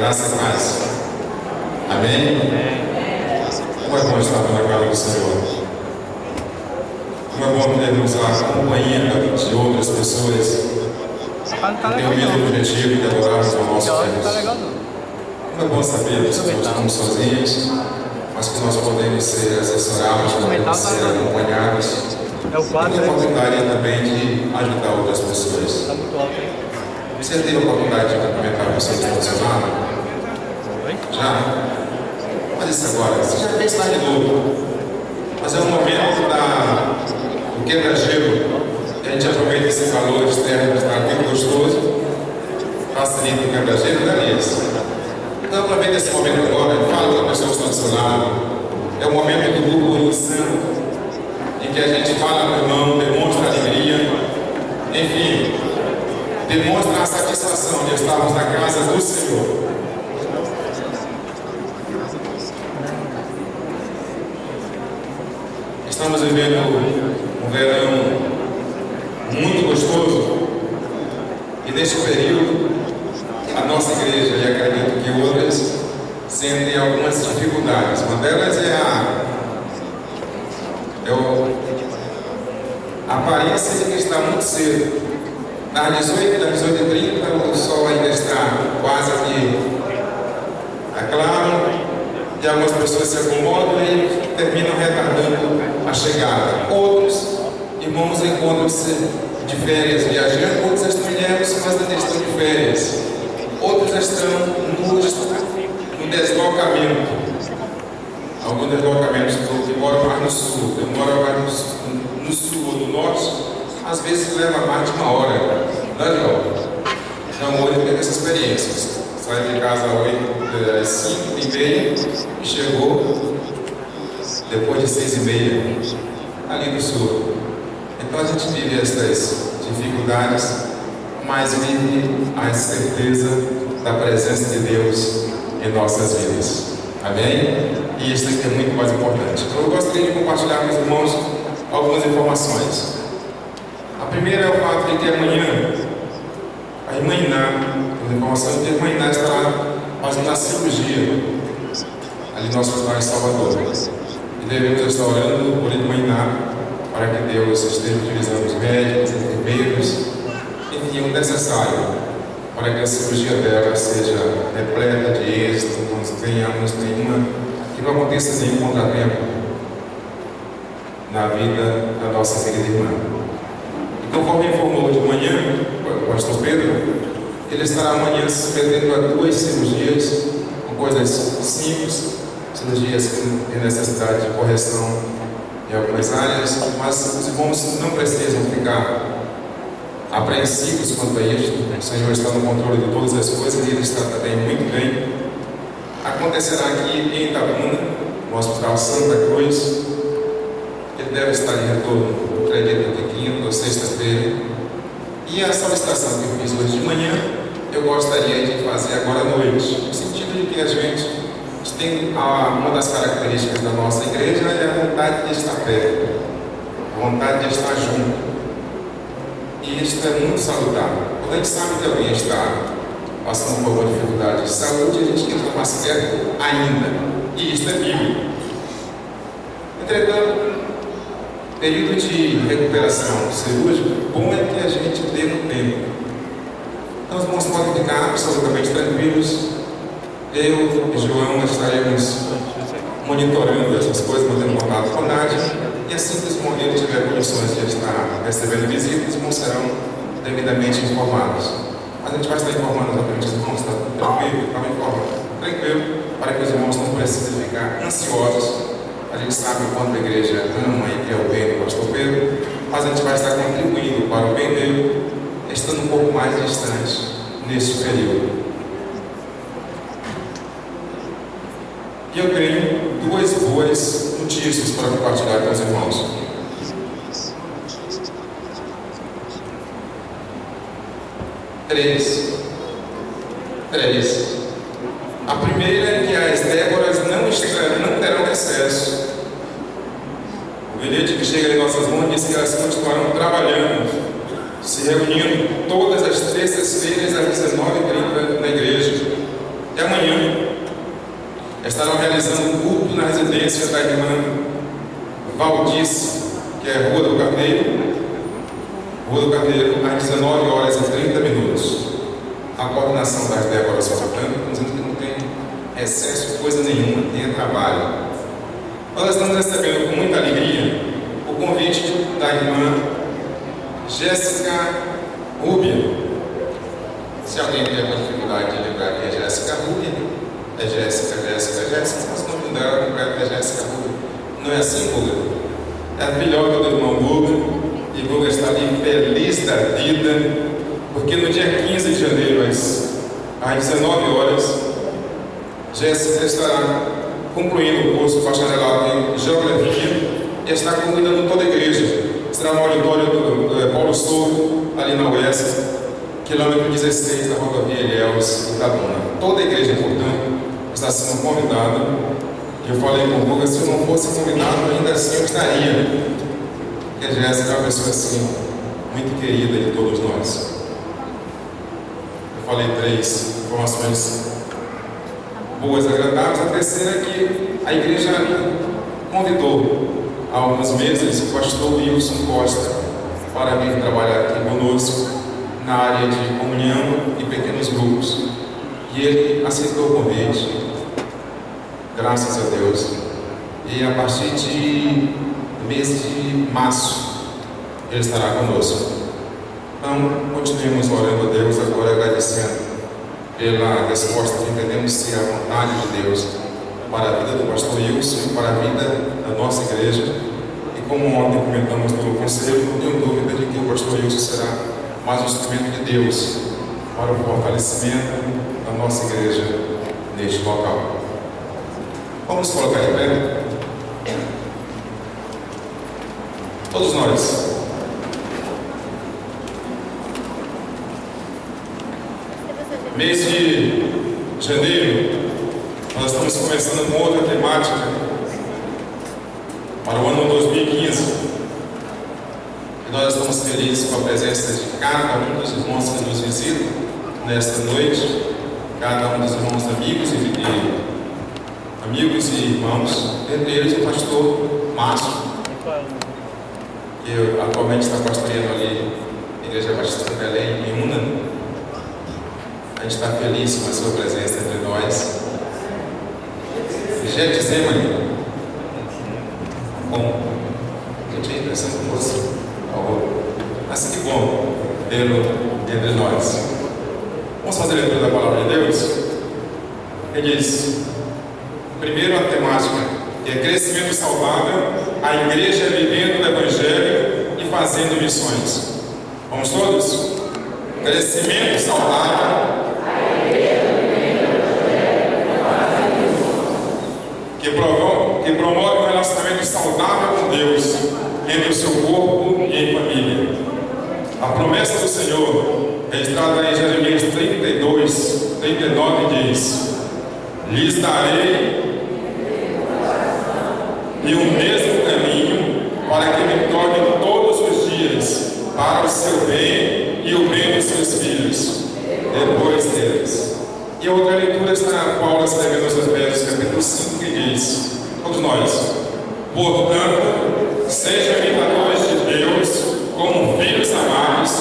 Graça e paz. Amém? Como é bom estar na casa do Senhor. Como é bom termos a companhia de outras pessoas que têm o mesmo objetivo de adorar o nosso Deus. Como é bom saber que nós estamos sozinhos, mas que nós podemos ser assessorados, podemos ser acompanhados. E ter a oportunidade também de ajudar outras pessoas. Você teve a oportunidade de cumprimentar a pessoa que está do seu lado? Já? Faz isso agora. Você já fez lá de novo. Mas é um momento do quebra-gelo. A gente aproveita esse calor externo que está muito gostoso. Facilita o quebra-gelo, não é isso? Então aproveita esse momento agora. Fala com a pessoa que está do seu lado. É o momento do burburinho santo, em que a gente fala com o irmão, demonstra alegria. Enfim, demonstra a satisfação de estarmos na casa do Senhor. Estamos vivendo um verão muito gostoso e neste período a nossa igreja, e acredito que outras, sentem algumas dificuldades. Uma delas é a aparência de que está muito cedo. Das 18h30 o sol ainda está quase aqui. É claro que algumas pessoas se acomodam e terminam retardando a chegada. Outros irmãos encontram-se de férias viajando, outros estão em Emerson, mas ainda estão de férias. Outros estão no deslocamento. Alguns deslocamentos que moram mais no sul, eu moro mais no sul ou no norte, às vezes leva mais de uma hora, não é, João? Então hoje teve essa experiência. Sai de casa às 5h30 e chegou depois de 6h30 ali no sul. Então a gente vive essas dificuldades, mas vive a certeza da presença de Deus em nossas vidas. Amém? E isso é muito mais importante. Então eu gostaria de compartilhar com os irmãos algumas informações. A primeira é o fato de que amanhã a irmã Iná, a informação de que a irmã Iná estará fazendo a cirurgia ali no hospital em Salvador. E devemos estar orando por irmã Iná para que Deus esteja utilizando os médicos, enfermeiros, enfim, o necessário para que a cirurgia dela seja repleta de êxito, não tenhamos que não aconteça nenhum contratempo na vida da nossa querida irmã. E conforme informou de manhã o pastor Pedro, ele estará amanhã se submetendo a 2 cirurgias, com coisas simples, cirurgias que têm necessidade de correção em algumas áreas, mas os irmãos não precisam ficar apreensivos quanto a isto. O Senhor está no controle de todas as coisas e Ele está também muito bem. Acontecerá aqui em Itabuna, no Hospital Santa Cruz. Ele deve estar em retorno, acredito, de quinta ou sexta-feira. E a solicitação que eu fiz hoje de manhã, eu gostaria de fazer agora à noite, no sentido de que a gente tem uma das características da nossa igreja é a vontade de estar perto, a vontade de estar junto. E isso é muito salutar. Quando a gente sabe que alguém está passando por alguma dificuldade de saúde, a gente tem que estar mais perto ainda. E isso é bíblico. Entretanto, período de recuperação cirúrgica, bom é que a gente dê um tempo. Então os irmãos podem ficar absolutamente tranquilos. Eu e João estaremos monitorando essas coisas, mantendo contato com a Nádia. E assim que os irmãos tiverem condições de estar recebendo visitas, os irmãos serão devidamente informados. Mas a gente vai estar informando exatamente os irmãos, está tranquilo? Está me informando. Tranquilo, para que os irmãos não precisem ficar ansiosos. A gente sabe o quanto a igreja ama e quer o bem do pastor Pedro, mas a gente vai estar contribuindo para o bem dele, estando um pouco mais distante neste período. E eu tenho 2 boas notícias para compartilhar com os irmãos. Três. A primeira é que as Déboras não terão excesso. O bilhete que chega em nossas mãos diz que elas continuarão trabalhando, se reunindo todas as terças-feiras às 19h30 na igreja. E amanhã estarão realizando um culto na residência da irmã Valdice, que é Rua do Carneiro, às 19 horas e 30 minutos. A coordenação das Déboras Souza Branco, dizendo que não tem excesso de coisa nenhuma, tem trabalho. Nós estamos recebendo com muita alegria o convite da irmã Jéssica Rubia. Se alguém tem alguma dificuldade de lembrar que é Jéssica Rubia, é Jéssica, mas o nome dela completo é Jéssica Rubia. Não é assim, Guga? É a filhota do irmão Guga, e Guga está ali feliz da vida, porque no dia 15 de janeiro, às 19 horas, Jéssica estará concluindo o curso bacharelado em Geografia e está convidando toda a igreja. Será no auditório do Paulo Souto, ali na UES, quilômetro 16 da rodovia Ilhéus, Itabuna. Toda a igreja, portanto, está sendo convidada. Eu falei com o Guga, se eu não fosse convidado, ainda assim eu estaria. Porque a Jéssica é uma pessoa assim, muito querida de todos nós. Eu falei 3 informações boas, agradáveis. A terceira é que a igreja convidou há alguns meses o pastor Wilson Costa para vir trabalhar aqui conosco na área de comunhão e pequenos grupos. E ele aceitou o convite, graças a Deus. E a partir de mês de março ele estará conosco. Então, continuemos orando a Deus, agora agradecendo pela resposta que entendemos ser a vontade de Deus para a vida do pastor Wilson e para a vida da nossa igreja. E como ontem comentamos no conselho, não tenho dúvida de que o pastor Wilson será mais um instrumento de Deus para o fortalecimento da nossa igreja neste local. Vamos colocar de pé. Todos nós. Mês de janeiro, nós estamos começando com outra temática para o ano 2015. E nós estamos felizes com a presença de cada um dos irmãos que nos visitam nesta noite, cada um dos irmãos amigos e irmãos, entre eles o pastor Márcio, que atualmente está pastoreando ali a Igreja Batista de Belém, em Una. A gente está feliz com a sua presença entre nós. Getsemane. Bom, eu tinha a impressão que fosse algo, mas que bom tê-lo entre nós. Vamos fazer a leitura da palavra de Deus? Ele diz, primeiro a temática, que é crescimento saudável, a igreja vivendo o Evangelho e fazendo missões. Vamos todos? Crescimento saudável, que promove um relacionamento saudável com Deus, entre o seu corpo e em família. A promessa do Senhor, registrada em Jeremias 32, 39, diz: lhes darei e o mesmo caminho para que me torne todos os dias para o seu bem e o bem dos seus filhos, depois deles. E a outra leitura está na Paulo escrevendo aos Efésios, capítulo 5, que diz: todos nós, portanto, sejam imitadores de Deus como filhos amados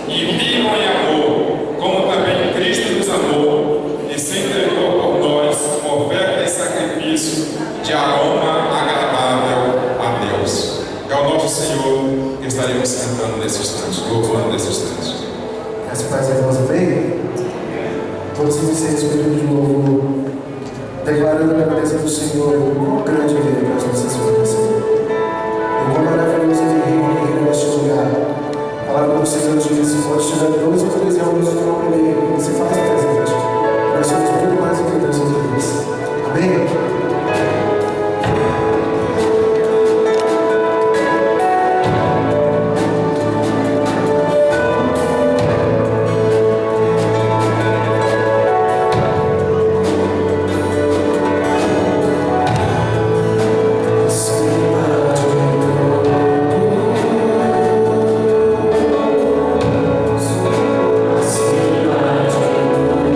e vivam em amor, como também Cristo nos amou e se entregou por nós como oferta e sacrifício de aroma agradável a Deus. É o nosso Senhor que estaremos cantando nesse instante, louvando nesse instante. Essa paz é nossa bem? Todos vocês pedindo de novo, declarando a presença do Senhor, quão grande Ele é para as nossas vidas. E quão maravilhoso Ele é neste lugar. A palavra do Senhor diz: pode tirar 2 ou 3 reunidos no nome dele, você faz presente. Nós somos muito mais do que Deus em Deus. Amém? Acima de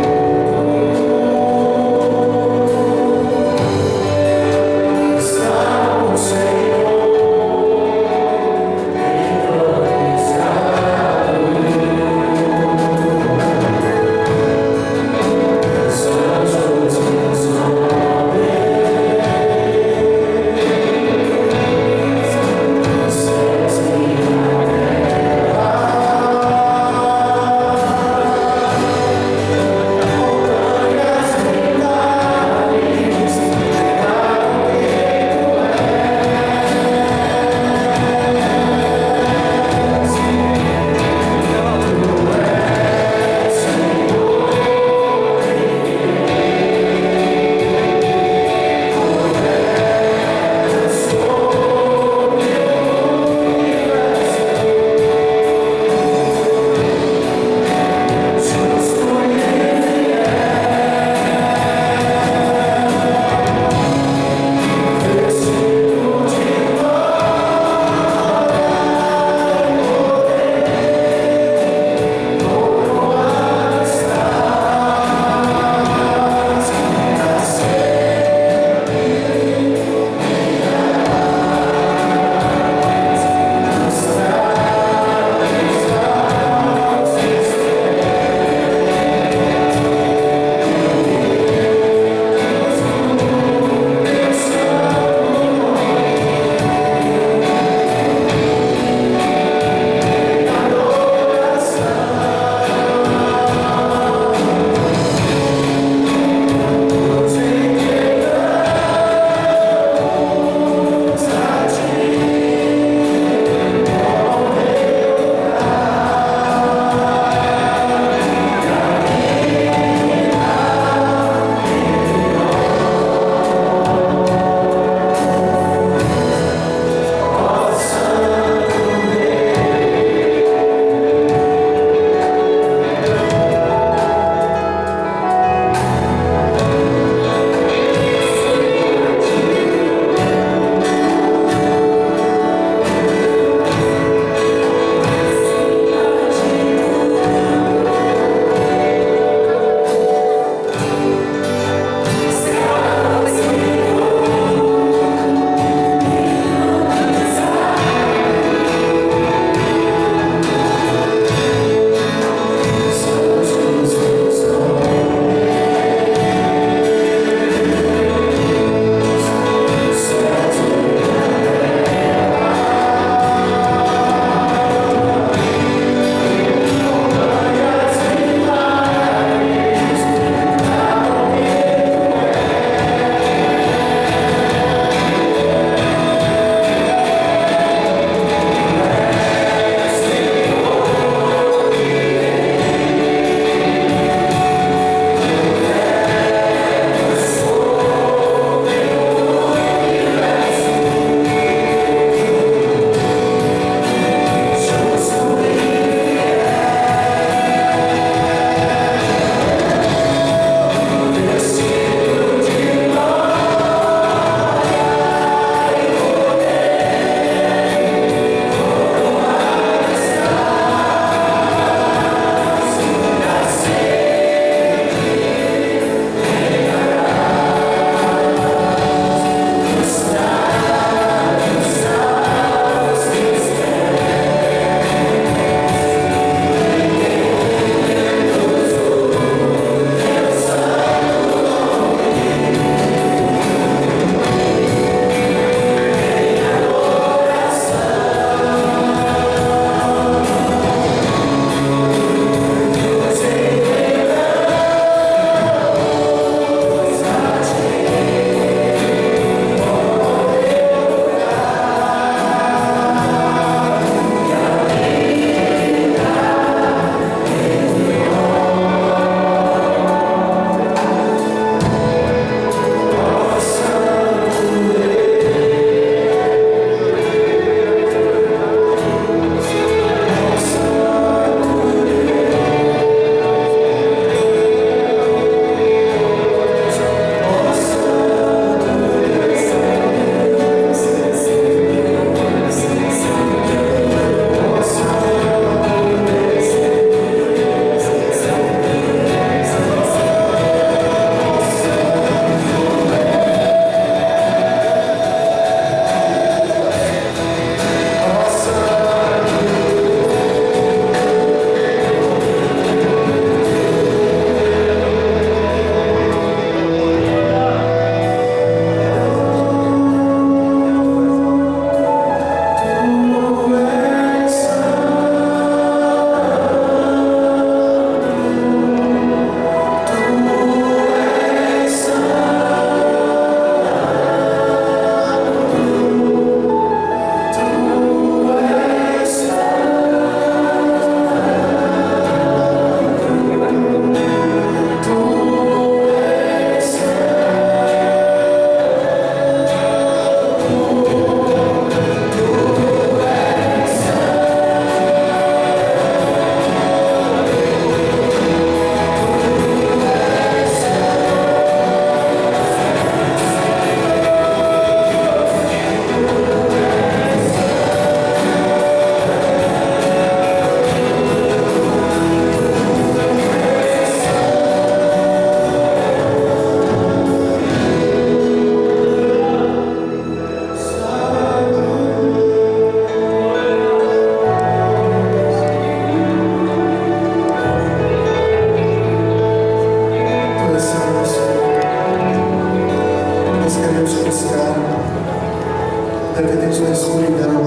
independente da escuridão,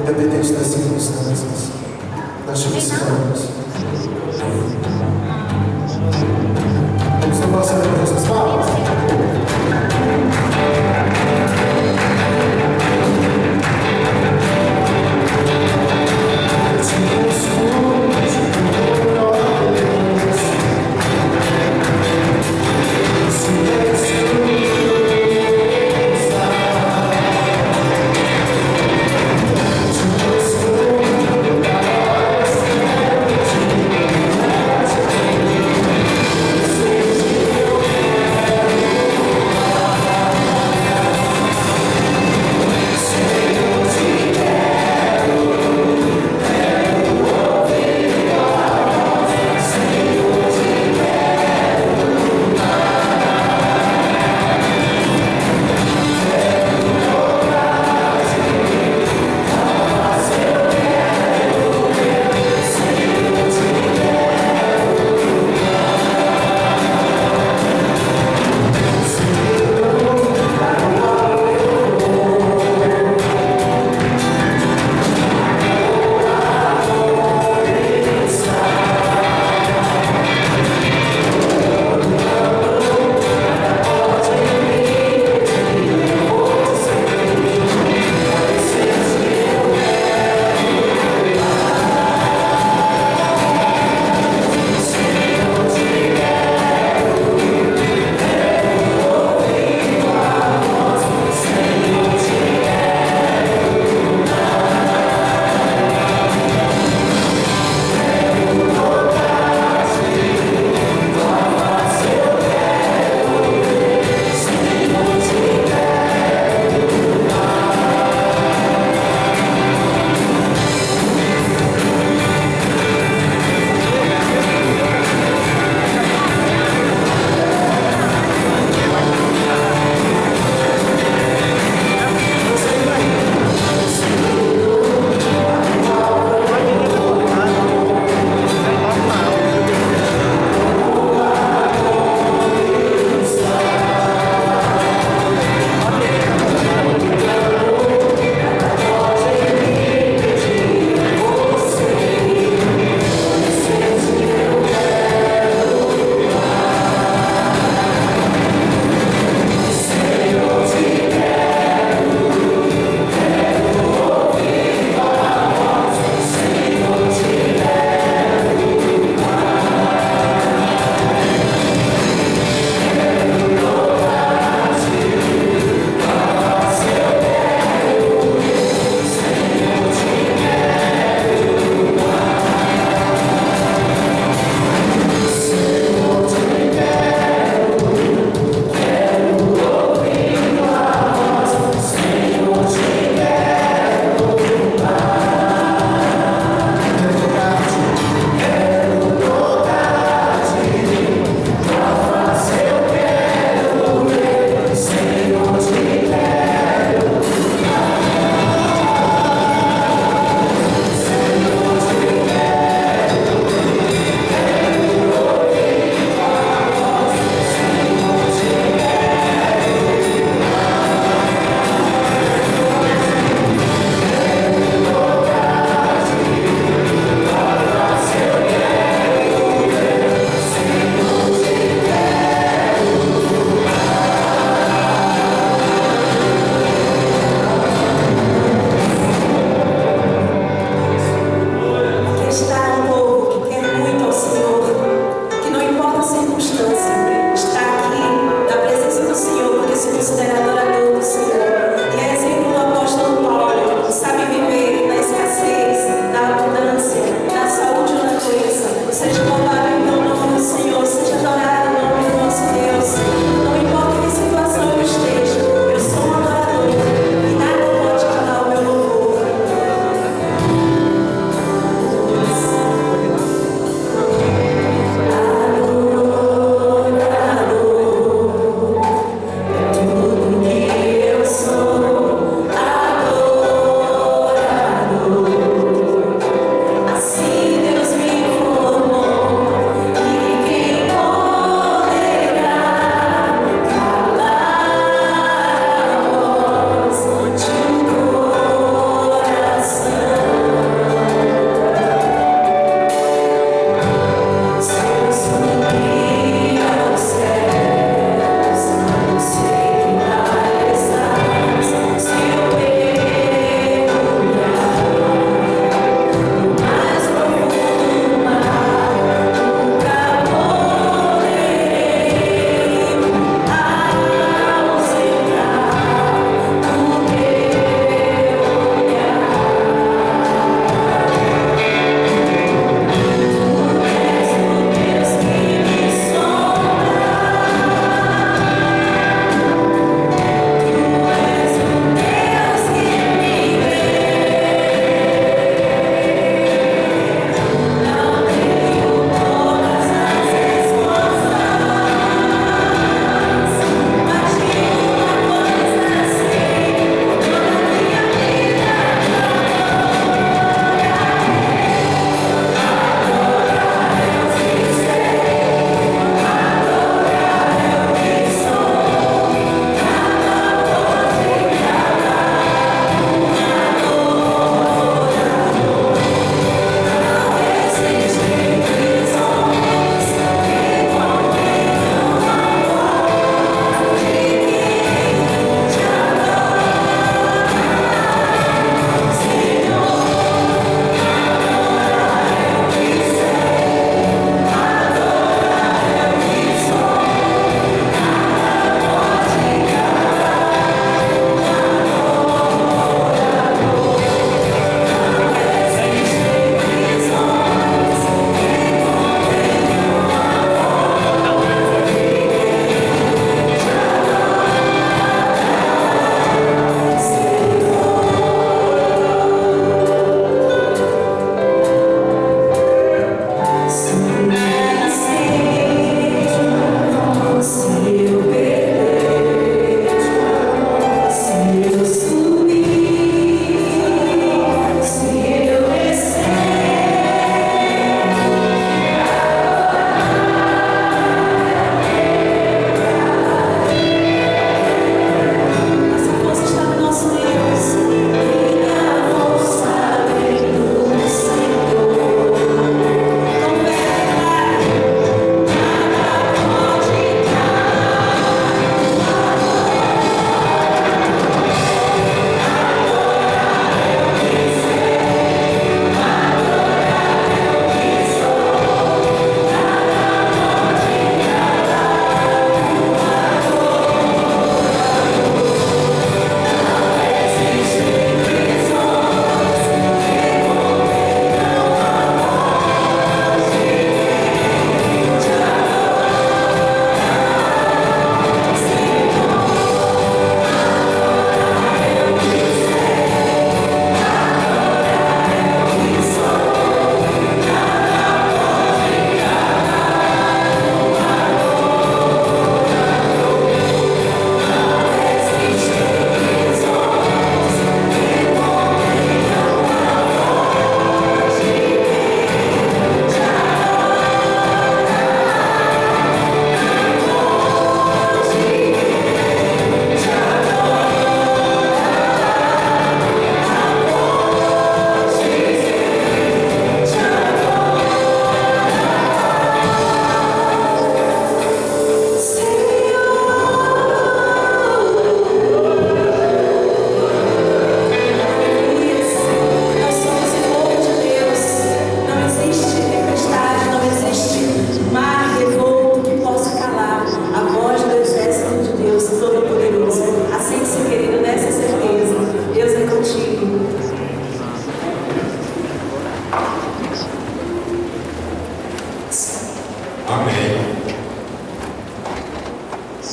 independente das circunstâncias, nós te buscamos. Vamos não posso ler essas palavras?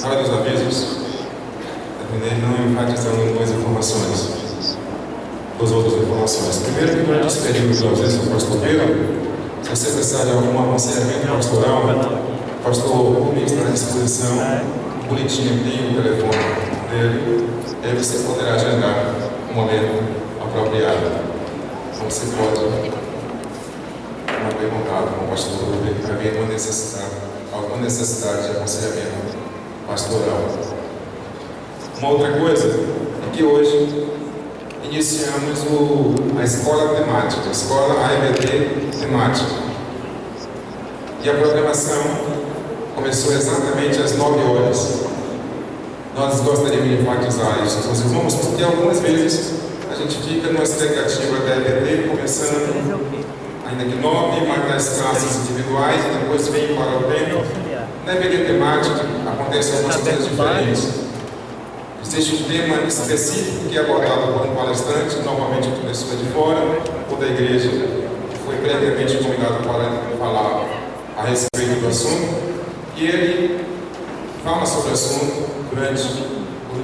Na hora dos avisos, não enfatizando em duas informações, duas outras informações. Primeiro, que durante esse período de ausência do pastor Pedro, se você precisar de algum aconselhamento pastoral, o pastor Rubens está à disposição, bonitinho, tem o telefone dele, e aí você poderá agendar um momento apropriado. Então você pode manter contato com o pastor Rubens para ver alguma necessidade de aconselhamento pastoral. Uma outra coisa é que hoje iniciamos a escola temática, a escola AEBT temática. E a programação começou exatamente às 9 horas. Nós gostaríamos de enfatizar isso com os irmãos, porque algumas vezes a gente fica numa expectativa da AEBT começando ainda que 9, mas nas classes individuais, depois vem para o tempo. Na AEBT temática acontecem algumas coisas diferentes. Existe um tema específico que é abordado por um palestrante, normalmente uma pessoa de fora ou da igreja, que foi previamente convidado para falar a respeito do assunto, e ele fala sobre o assunto durante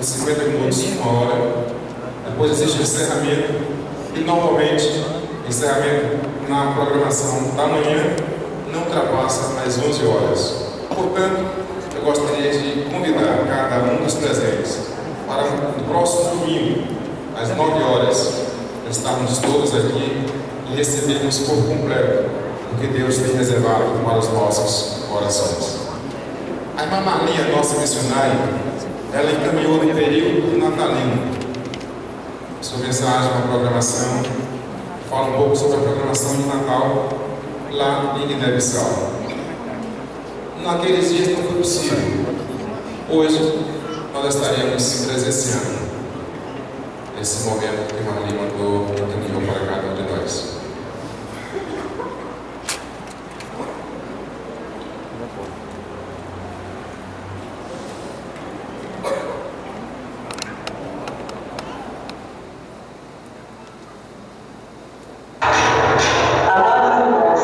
50 minutos, uma hora. Depois existe o encerramento, e normalmente o encerramento na programação da manhã não ultrapassa as 11 horas. Portanto, eu gostaria de convidar cada um dos presentes para no próximo domingo, às 9 horas, estarmos todos aqui e recebermos por completo o que Deus tem reservado para os nossos corações. A irmã Marlinha, nossa missionária, ela encaminhou no período natalino sua mensagem na programação, fala um pouco sobre a programação de Natal lá em Guiné-Bissau. Naqueles dias não foi possível. Hoje, nós estaremos presenciando esse momento que Marli mandou encaminhou para cada um de nós. Amados irmãos,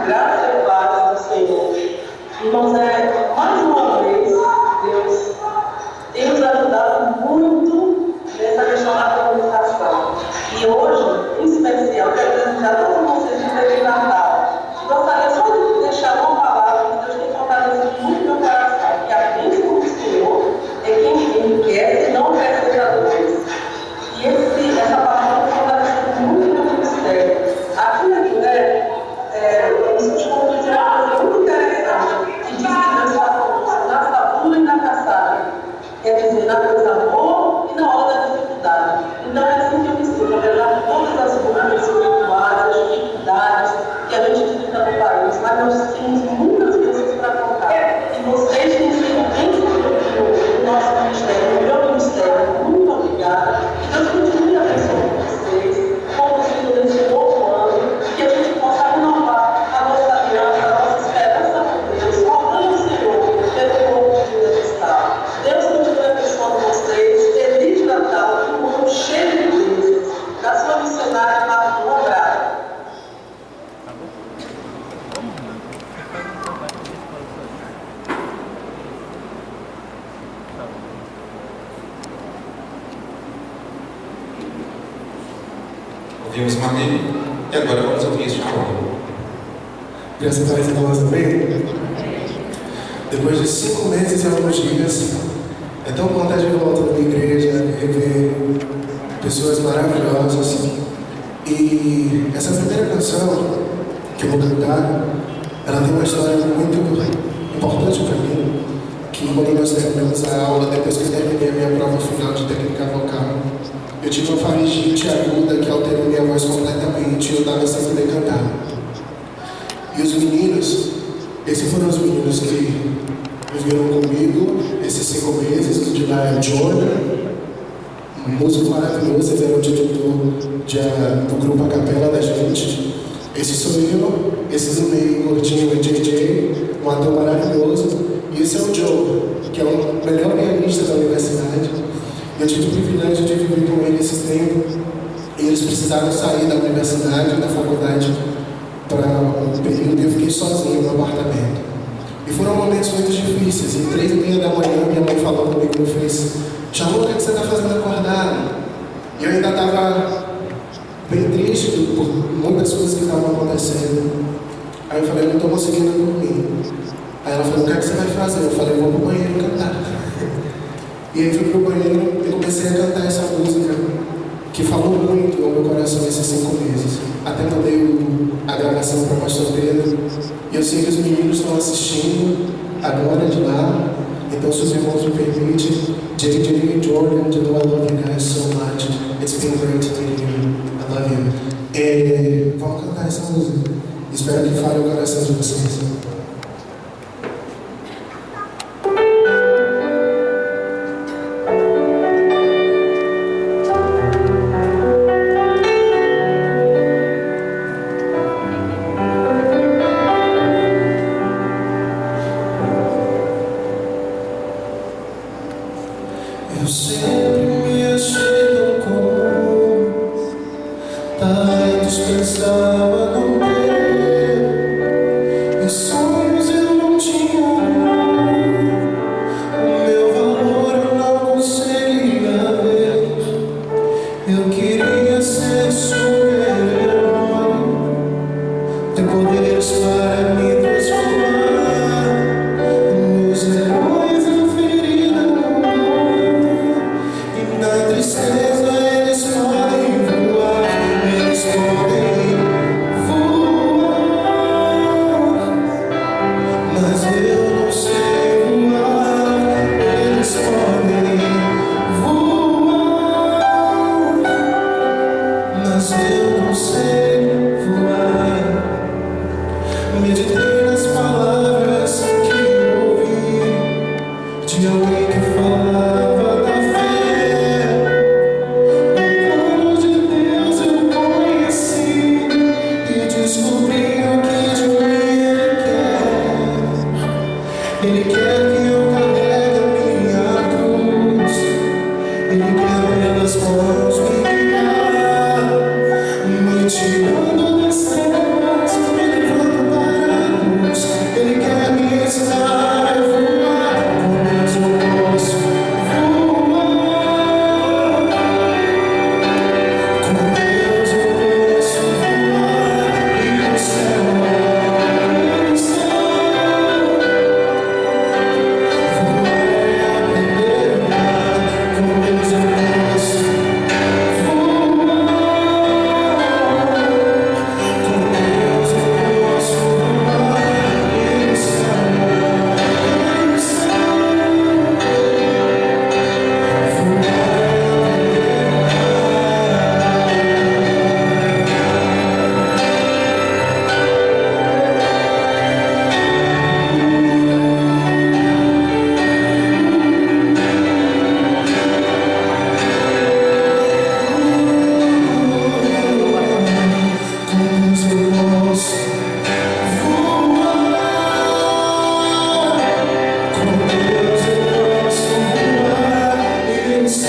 graças e paz do Senhor. Irmãos, mais uma vez, Deus tem nos ajudado muito nessa questão da comunicação. E hoje, em especial, quero desejar a todos vocês um feliz Natal. Gostaria só de deixar uma palavra que Deus tem fortalecido muito no meu coração, que a bênção do Senhor é quem enriquece e não precisa dos dois. E essa palavra tem fortalecido muito no meu ministério. Aqui na Guiné, eu escuto dizer uma coisa muito interessante, que diz que Deus está conosco na sabula e na caçada. Quer dizer, na coisa boa e na hora da dificuldade. Então é assim que eu me sinto, apesar de todas as lutas espirituais, as dificuldades que a gente enfrenta no país, mas nós temos muitas coisas para contar. E vocês têm sido bem no nosso ministério, no meu ministério. Muito obrigada. Que Deus continue abençoando vocês, conduzindo neste novo ano, que a gente possa renovar a nossa aliança, a nossa esperança com Deus, rogando o Senhor pelo povo de Guiné-Bissau. Deus continue abençoando vocês. Feliz Natal, um ano cheio de bênçãos. Da sua missionária, Marlon Braga. Ouvimos Marli e agora vamos ouvir Sharon. Graças a Deus, irmãos, amém? Depois de 5 meses e alguns dias, é tão bom estar de volta na minha igreja, rever pessoas maravilhosas. E essa primeira canção que eu vou cantar, ela tem uma história muito importante para mim, que quando nós terminamos a aula, depois que eu terminei a minha prova final de técnica vocal, eu tive uma faringite aguda que alterou minha voz completamente e eu estava sem poder cantar. E os meninos, esses foram os meninos que viveram comigo esses 5 meses, que de lá é o Jonah, um músico maravilhoso, ele era o diretor do grupo A Capela da gente. Esse sou eu, esse do meio gordinho é JJ, um ator maravilhoso. E esse é o Joe, que é o melhor pianista da universidade. Eu tive o privilégio de viver com ele esse tempo. E eles precisaram sair da universidade, da faculdade, para um período e eu fiquei sozinho no apartamento. E foram momentos muito difíceis. E 3h30 da manhã, minha mãe menino fez: Shamu, o que você está fazendo acordado? E eu ainda estava bem triste por muitas coisas que estavam acontecendo. Aí eu falei: eu não estou conseguindo dormir. Aí ela falou: o que é que você vai fazer? Eu falei: eu vou pro banheiro cantar. E aí fui pro banheiro e comecei a cantar essa música que falou muito ao meu coração esses 5 meses. Até mandei a gravação para o pastor Pedro. E eu sei que os meninos estão assistindo agora de lá. Então, se os irmãos me permitem, JJ, Jordan, you know I love you guys so much. It's been great to meet you. I love you. Vamos cantar essa música. Espero que fale o coração de vocês. Eu sempre me achei tão comum, talentos pensava não ter, e sonhos eu não tinha. O meu valor eu não conseguia ver. Eu queria ser super-herói, ter poderes para me transformar nos heróis da ferida. Na tristeza eles podem voar, eles podem voar, mas eu não sei voar. Eles podem voar, mas eu não sei voar. Meditei nas palavras que ouvi de alguém que falava da fé. O plano de Deus eu conheci e descobri o que de mim Ele quer que eu carregue a minha cruz. Ele quer pelas mãos me guiar, me tirando das trevas, me levando para a luz. Ele quer me ensinar a voar, com Deus eu posso voar. Com Deus eu posso voar, e o céu é o céu. Voar é aprender a voar, com Deus eu posso voar. Com Deus eu posso voar, e o céu é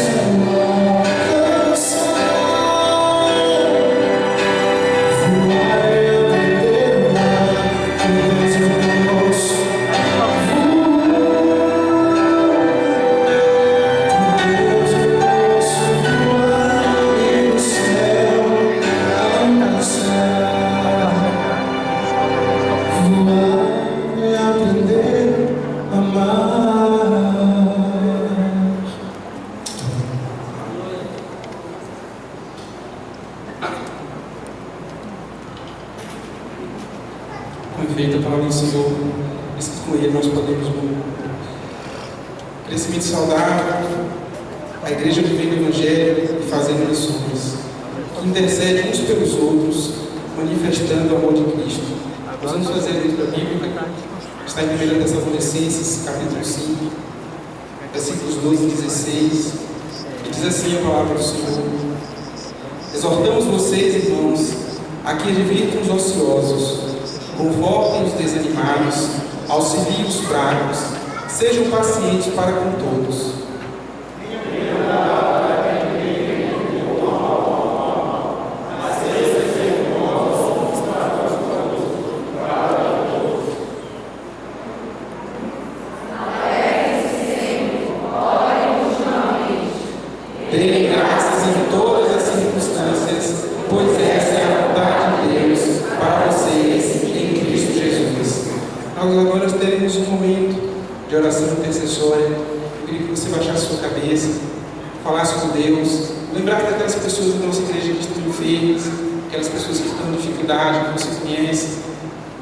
o céu. Voar é aprender a amar. Com efeito, a palavra do Senhor diz que com Ele nós podemos um crescimento saudável, a igreja vivendo o Evangelho e fazendo missões, que intercede uns pelos outros, manifestando o amor de Cristo. Nós vamos fazer a leitura bíblica, está em 1 Tessalonicenses, capítulo 5, versículos 12 e 16, e diz assim a palavra do Senhor: exortamos vocês, irmãos, a que evitem os ociosos, confortem os desanimados, auxiliem os fracos, sejam pacientes para com todos. Glória história, eu queria que você baixasse sua cabeça, falasse com Deus, lembrar daquelas pessoas da nossa igreja que estão enfermas, aquelas pessoas que estão em dificuldade, que você conhece,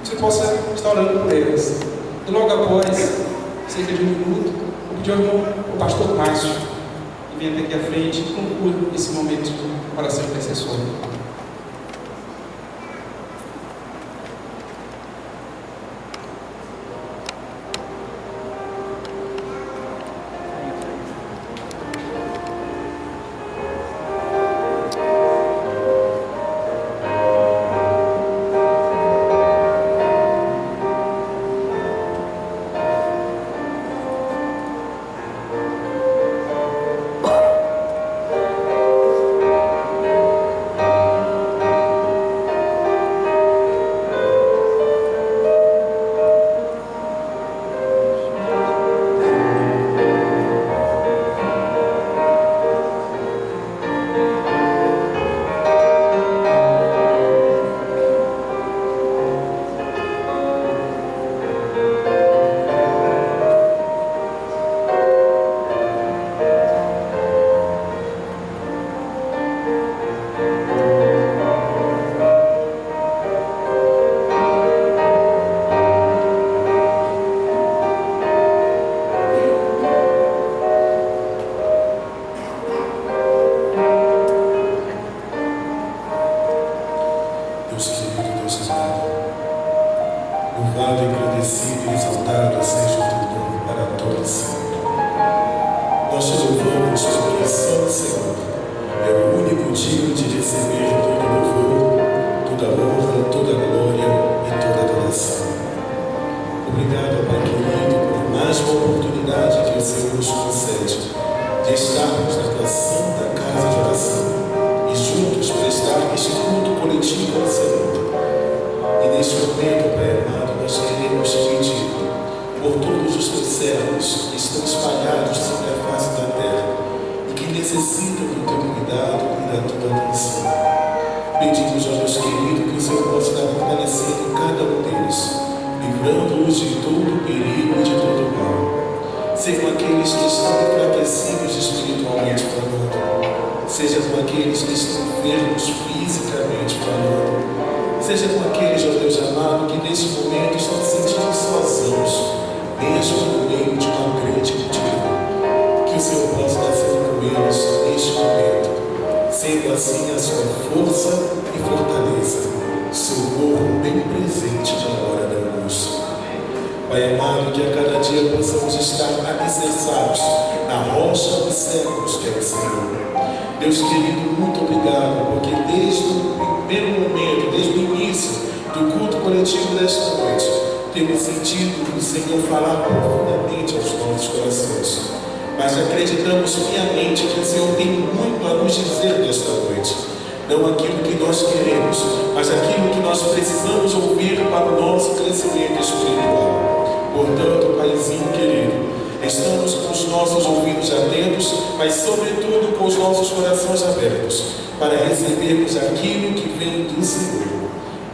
que você possa estar orando por elas. E logo após, cerca de um minuto, eu pedi ao irmão, o pastor Márcio, que vem até aqui à frente e conclua esse momento de oração intercessória.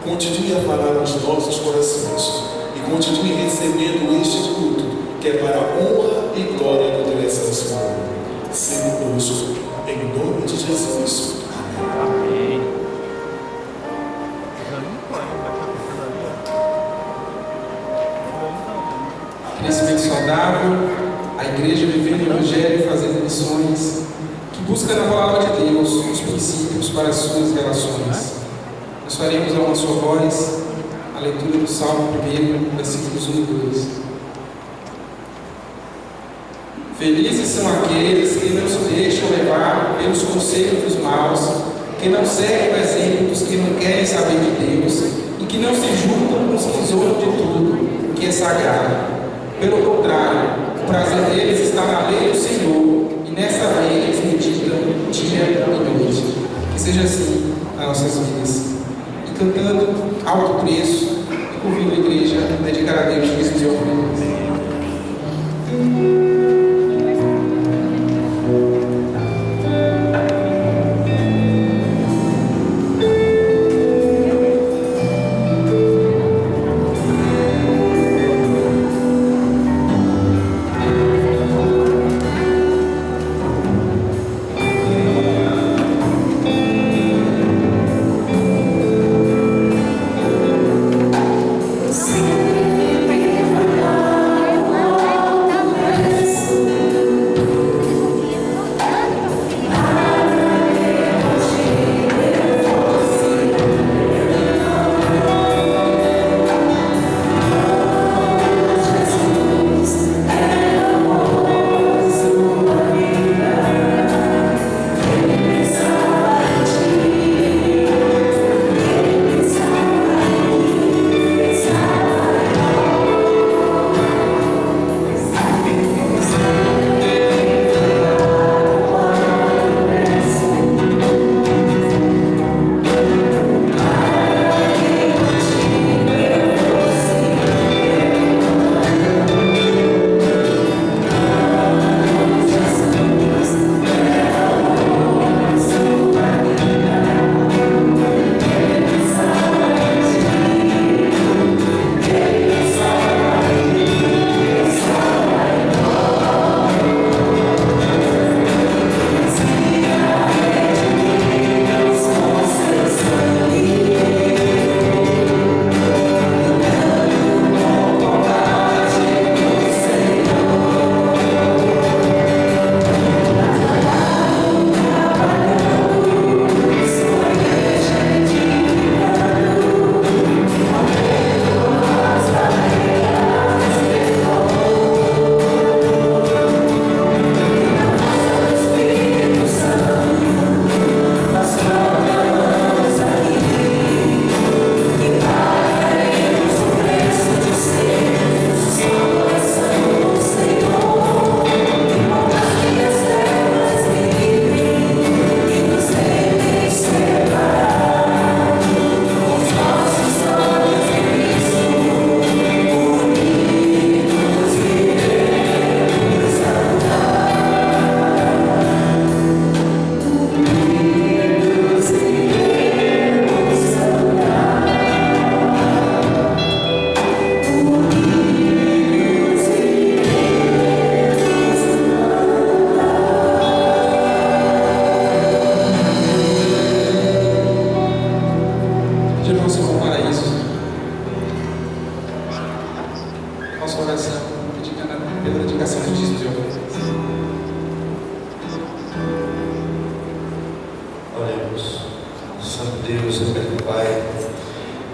Continue a falar aos nossos corações e continue recebendo este culto, que é para a honra e glória do teu excelso nome. Seja conosco, em nome de Jesus. Amém. Crescimento saudável, a igreja vivendo o Evangelho e fazendo missões, que busca na palavra de Deus os princípios para as suas relações. Nós faremos a uma sua voz a leitura do Salmo 1, versículos 1 e 2. Felizes são aqueles que não se deixam levar pelos conselhos dos maus, que não seguem o exemplo dos que não querem saber de Deus e que não se juntam com os que zoam de tudo que é sagrado. Pelo contrário, o prazer deles está na lei do Senhor, e nesta lei eles meditam dia e noite. Que seja assim nas nossas vidas. E cantando alto preço, ouvindo a igreja dedicar a Deus que nos deu ouvidos.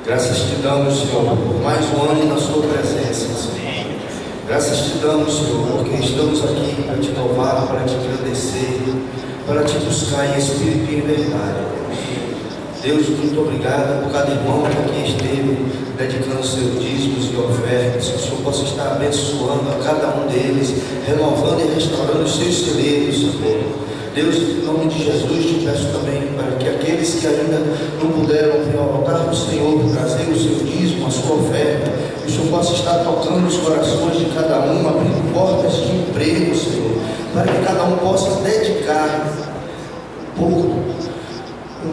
Graças te damos, Senhor, por mais um ano na sua presença, Senhor. Graças te damos, Senhor, porque estamos aqui para te louvar, para te agradecer, para te buscar em espírito e em verdade. Deus, muito obrigado por cada irmão que aqui esteve, dedicando seus dízimos e ofertas, que o Senhor possa estar abençoando a cada um deles, renovando e restaurando os seus celeiros, Senhor. Deus, em nome de Jesus, te peço também para que aqueles que ainda não puderam vir ao altar do Senhor, trazer o seu dízimo, a sua oferta, que o Senhor possa estar tocando os corações de cada um, abrindo portas de emprego, Senhor, para que cada um possa dedicar pouco,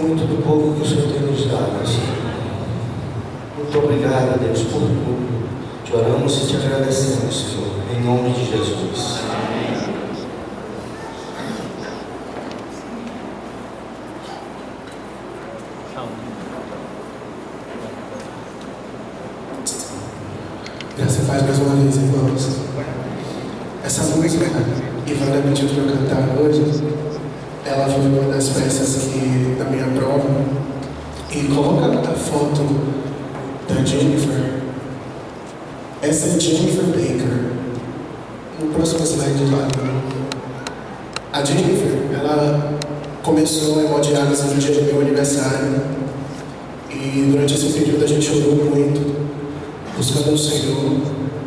muito do pouco que o Senhor tem nos dado, Senhor. Muito obrigado, Deus, por tudo. Te oramos e te agradecemos, Senhor, em nome de Jesus. Graça e paz mais uma vez, irmãos. Essa música, Ivana pediu para eu cantar hoje, ela foi uma das peças que, da minha prova, e coloca a foto da Jennifer. Essa é Jennifer Baker. No próximo slide lá. A Jennifer, ela começou a hemodiálise no dia do meu aniversário, e durante esse período a gente orou muito, buscando o Senhor,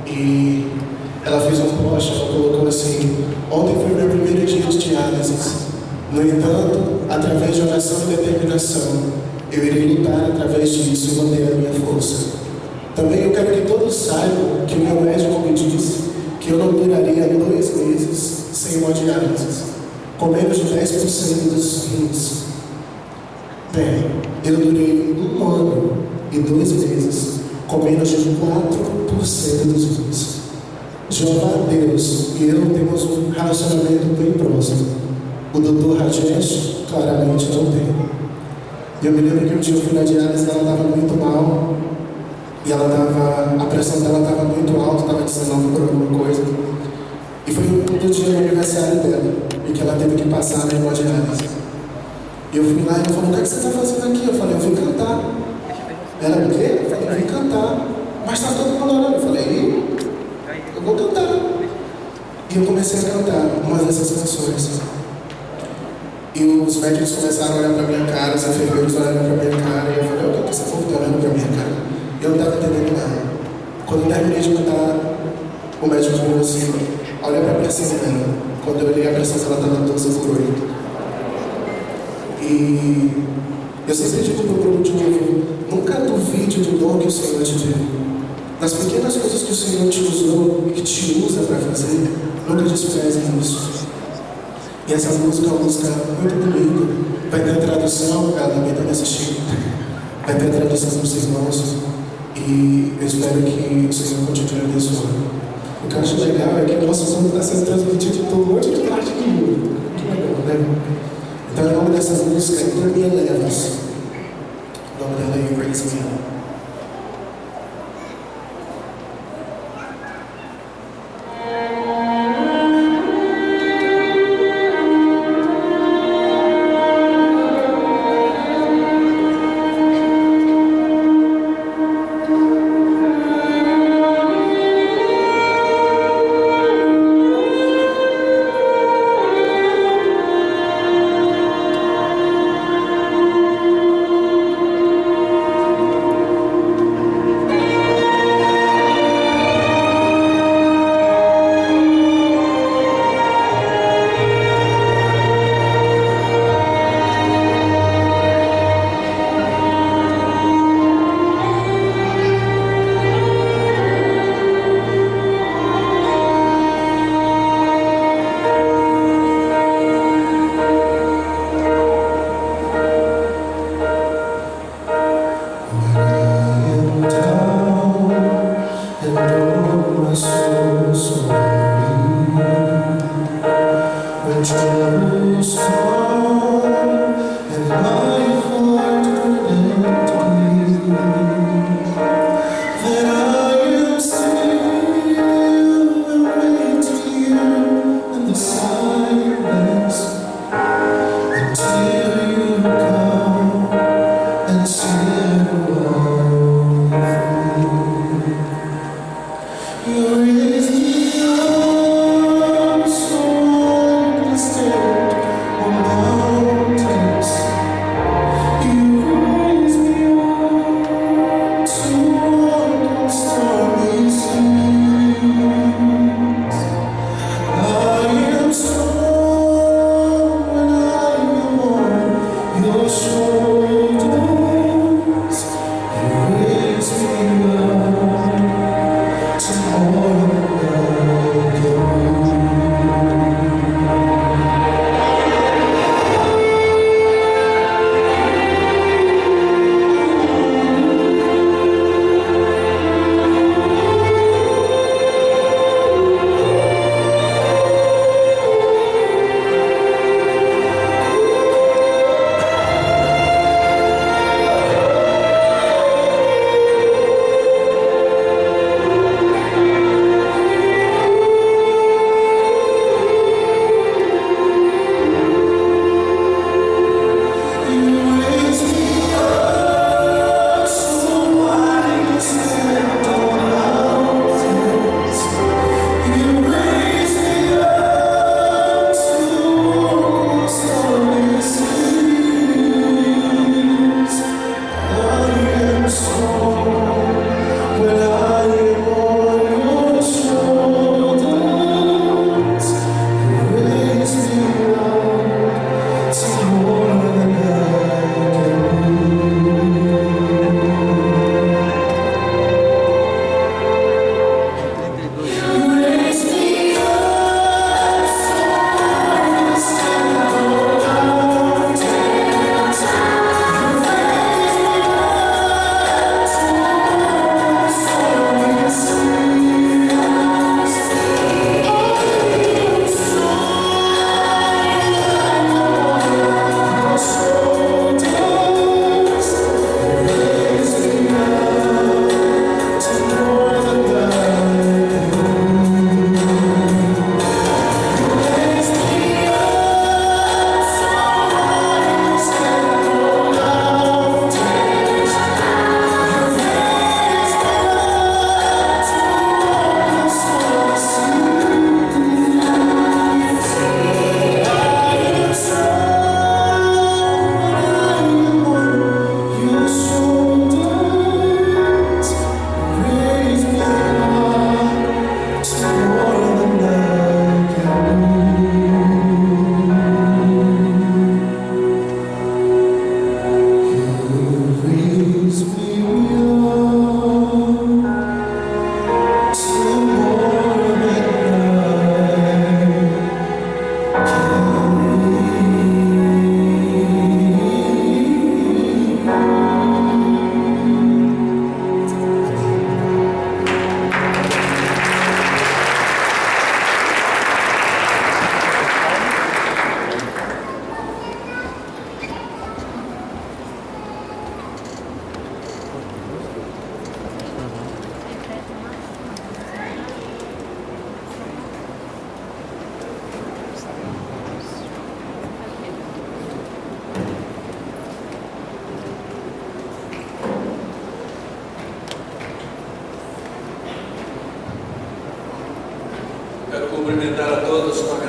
e ela fez um post, ela colocou assim: ontem foi meu primeiro dia de diálise. No entanto, através de oração e determinação, eu irei lutar através disso e manter a minha força. Também eu quero que todos saibam que o meu médico me disse que eu não duraria 2 meses sem hemodiálise, com menos de 10% dos rins. Bem, eu durei 1 ano e 2 meses com menos de 4% dos rins. Jeová Deus e eu temos um relacionamento bem próximo. O Dr. Rajesh claramente não tem. E eu me lembro que um dia eu fui na diálise, ela estava muito mal, e a pressão dela estava muito alta, estava dizendo por alguma coisa. E foi no dia do aniversário dela, e que ela teve que passar na hemodiálise. E eu fui lá e ela falou: o que você está fazendo aqui? Eu falei: eu vim cantar. Ela: o quê? Eu falei: eu vim cantar. Mas está todo mundo orando. Eu falei: eu vou cantar. E eu comecei a cantar uma dessas canções. E os médicos começaram a olhar para minha cara, os enfermeiros olharam para minha cara, e eu falei: o que esse povo está olhando para minha cara? E eu não estava entendendo nada. Quando eu terminei de cantar, o médico falou assim: olha para a pressão dela. Quando eu olhei, a pressão dela estava 12/8. E eu sempre digo para o grupo de novo: nunca duvide do dom que o Senhor te deu. Nas pequenas coisas que o Senhor te usou e que te usa para fazer, nunca despreze isso. E essa música é uma música muito bonita. Vai ter a tradução, ela também está me assistindo. Vai ter a tradução dos irmãos. E eu espero que o Senhor continue abençoando. O que eu acho legal é que o nosso mundo está sendo transmitido em todo um monte de parte do mundo. Que legal, né? Então, o nome dessa música é Por Me Elevas. O nome dela é Praise Me. Until you come and still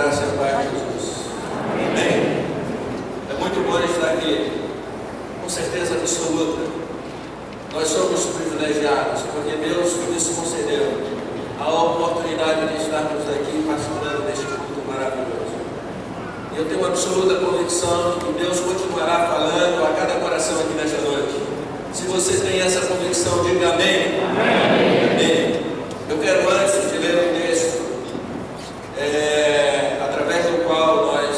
graça e a paz de Jesus. Amém? É muito bom estar aqui, com certeza absoluta. Nós somos privilegiados, porque Deus nos concedeu a oportunidade de estarmos aqui participando deste culto maravilhoso. E eu tenho uma absoluta convicção de que Deus continuará falando a cada coração aqui nesta noite. Se você tem essa convicção, diga amém. Amém. Amém. Eu quero, antes de ler o texto, através do qual nós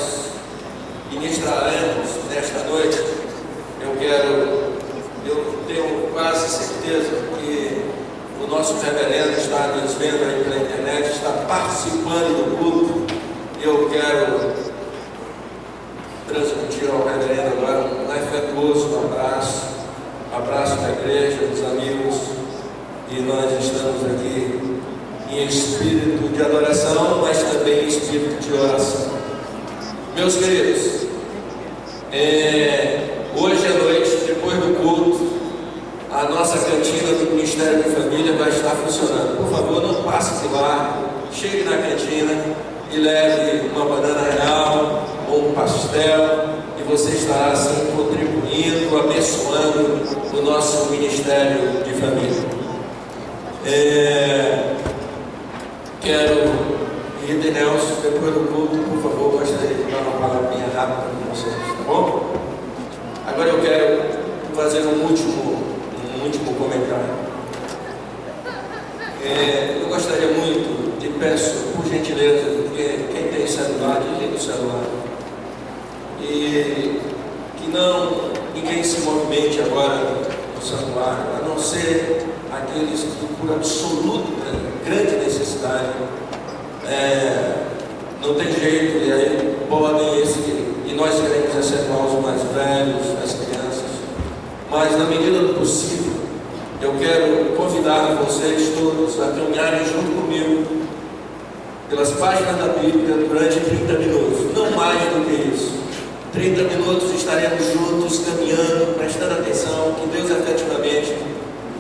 ministraremos nesta noite, eu tenho quase certeza que o nosso reverendo está nos vendo aí pela internet, está participando do culto. Eu quero transmitir ao reverendo agora um afetuoso abraço da igreja, dos amigos, e nós estamos aqui em espírito de adoração, mas também em espírito de oração. Meus queridos, hoje à noite, depois do culto, a nossa cantina do Ministério da Família vai estar funcionando. Por favor, não passe de lá, chegue na cantina e leve uma banana real ou um pastel, e você estará assim contribuindo, abençoando o nosso Ministério de Família. Quero, Rita e Nelson, depois do culto, por favor, gostaria de dar uma palavrinha rápida com vocês, tá bom? Agora eu quero fazer um último comentário. Eu gostaria muito, e peço por gentileza, porque quem tem celular, desliga o celular. E que ninguém se movimente agora no celular, a não ser aqueles que, por absoluta grande necessidade, não tem jeito, e aí podem, e nós queremos acertar os mais velhos, as crianças, mas na medida do possível, eu quero convidar vocês todos a caminharem junto comigo pelas páginas da Bíblia durante 30 minutos, não mais do que isso. 30 minutos estaremos juntos, caminhando, prestando atenção, que Deus efetivamente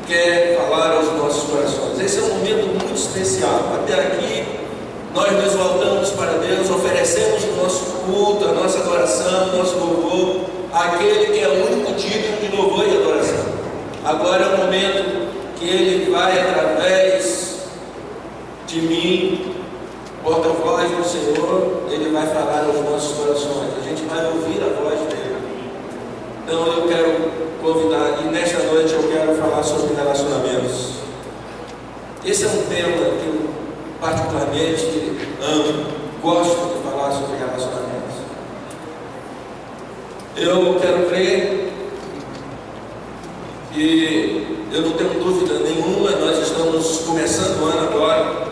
quer falar aos nossos corações. Esse é um momento muito especial. Até aqui, nós nos voltamos para Deus, oferecemos o nosso culto, a nossa adoração, o nosso louvor, àquele que é o único digno de louvor e adoração. Agora é o momento que Ele vai, através de mim, porta-voz do Senhor, Ele vai falar aos nossos corações. A gente vai ouvir a voz dEle. Então eu quero convidar, e nesta noite eu quero falar sobre relacionamentos. Esse é um tema que eu particularmente amo, gosto de falar sobre relacionamentos. Eu quero crer, e eu não tenho dúvida nenhuma, nós estamos começando o ano agora.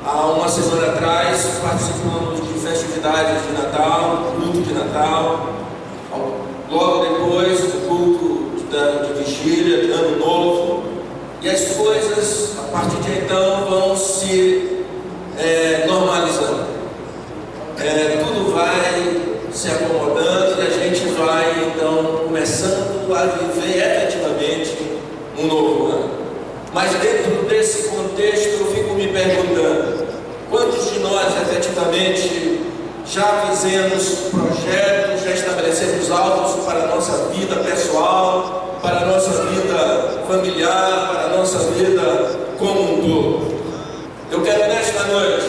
Há uma semana atrás participamos de festividades de Natal, culto de Natal. Logo depois do culto de vigília, de Ano Novo, e as coisas a partir de então vão se normalizando. Tudo vai se acomodando e a gente vai então começando a viver efetivamente um novo ano. Mas dentro desse contexto eu fico me perguntando: quantos de nós efetivamente já fizemos projetos, já estabelecemos alvos para a nossa vida pessoal, para a nossa vida familiar, para a nossa vida como um todo? Eu quero nesta noite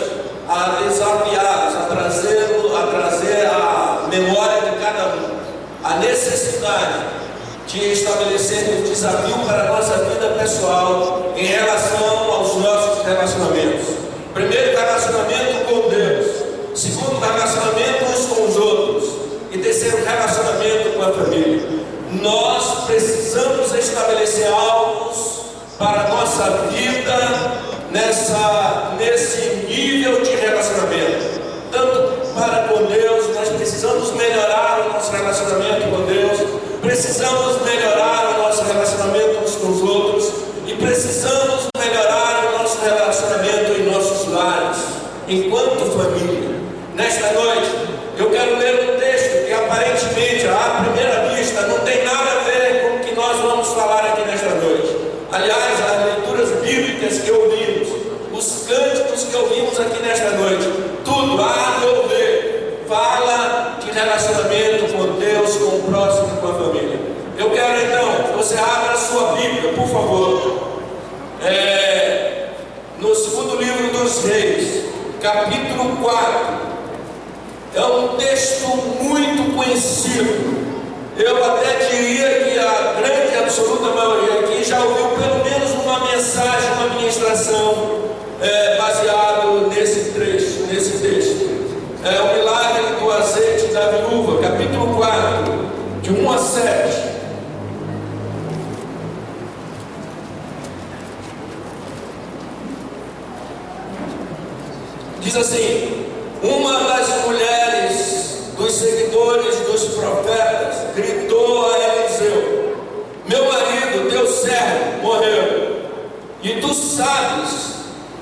a desafiá-los, a trazer à memória de cada um a necessidade de estabelecer um desafio para a nossa vida pessoal em relação aos nossos relacionamentos. Primeiro, relacionamento com Deus. Segundo, relacionamento uns com os outros. E terceiro, relacionamento com a família. Nós precisamos estabelecer alvos para a nossa vida nesse nível de relacionamento. Tanto para com Deus, nós precisamos melhorar o nosso relacionamento com Deus, precisamos melhorar o nosso relacionamento uns com os outros, e precisamos melhorar o nosso relacionamento em nossos lares, enquanto família. Nesta noite, eu quero ler um texto que aparentemente, à primeira vista, não tem nada a ver com o que nós vamos falar aqui nesta noite. Aliás, as leituras bíblicas que ouvimos, os cânticos que ouvimos aqui nesta noite, tudo, a meu ver, fala de relacionamento com Deus, com o próximo e com a família. Eu quero então que você abra a sua Bíblia, por favor, no segundo livro dos Reis, capítulo 4. É um texto muito conhecido. Eu até diria que a grande e absoluta maioria aqui já ouviu pelo menos uma mensagem, uma ministração baseado nesse trecho, nesse texto. É o milagre do azeite da viúva, capítulo 4, de 1 a 7. Diz assim: uma das mulheres dos seguidores dos profetas gritou a Eliseu: meu marido, teu servo, morreu, e tu sabes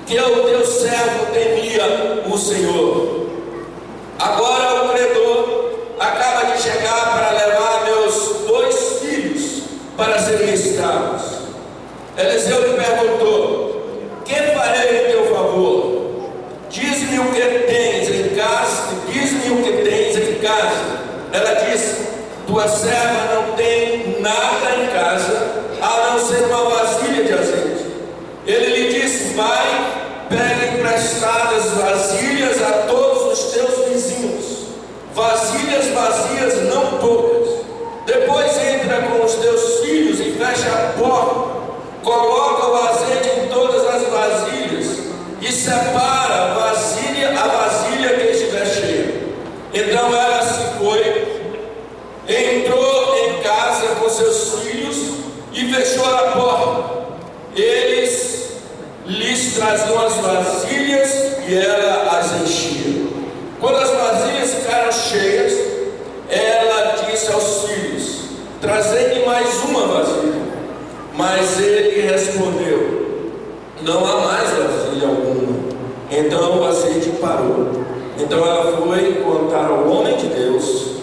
que o teu servo temia o Senhor. Agora o credor acaba de chegar para levar meus 2 filhos para serem escravos. Eliseu lhe perguntou: que farei em teu favor? Diz-me o que tens em casa. Diz-me o que tens em casa. Ela disse: tua serva não tem nada em casa, a não ser uma vasilha de azeite. Ele lhe disse: vai, pegue emprestadas vasilhas a todos os teus vizinhos, vasilhas vazias, não poucas. Depois entra com os teus filhos e fecha a porta, coloca o azeite em todas as vasilhas e separa a vasilha que estiver cheia. Então ela se foi, entrou em casa com seus filhos e fechou a porta. Eles lhes traziam as vasilhas e ela as enchia. Quando as vasilhas ficaram cheias, ela disse aos filhos: trazei-me mais uma vasilha. Mas ele respondeu: não há mais vasilha alguma. Então o azeite parou. Então ela foi contar ao homem de Deus.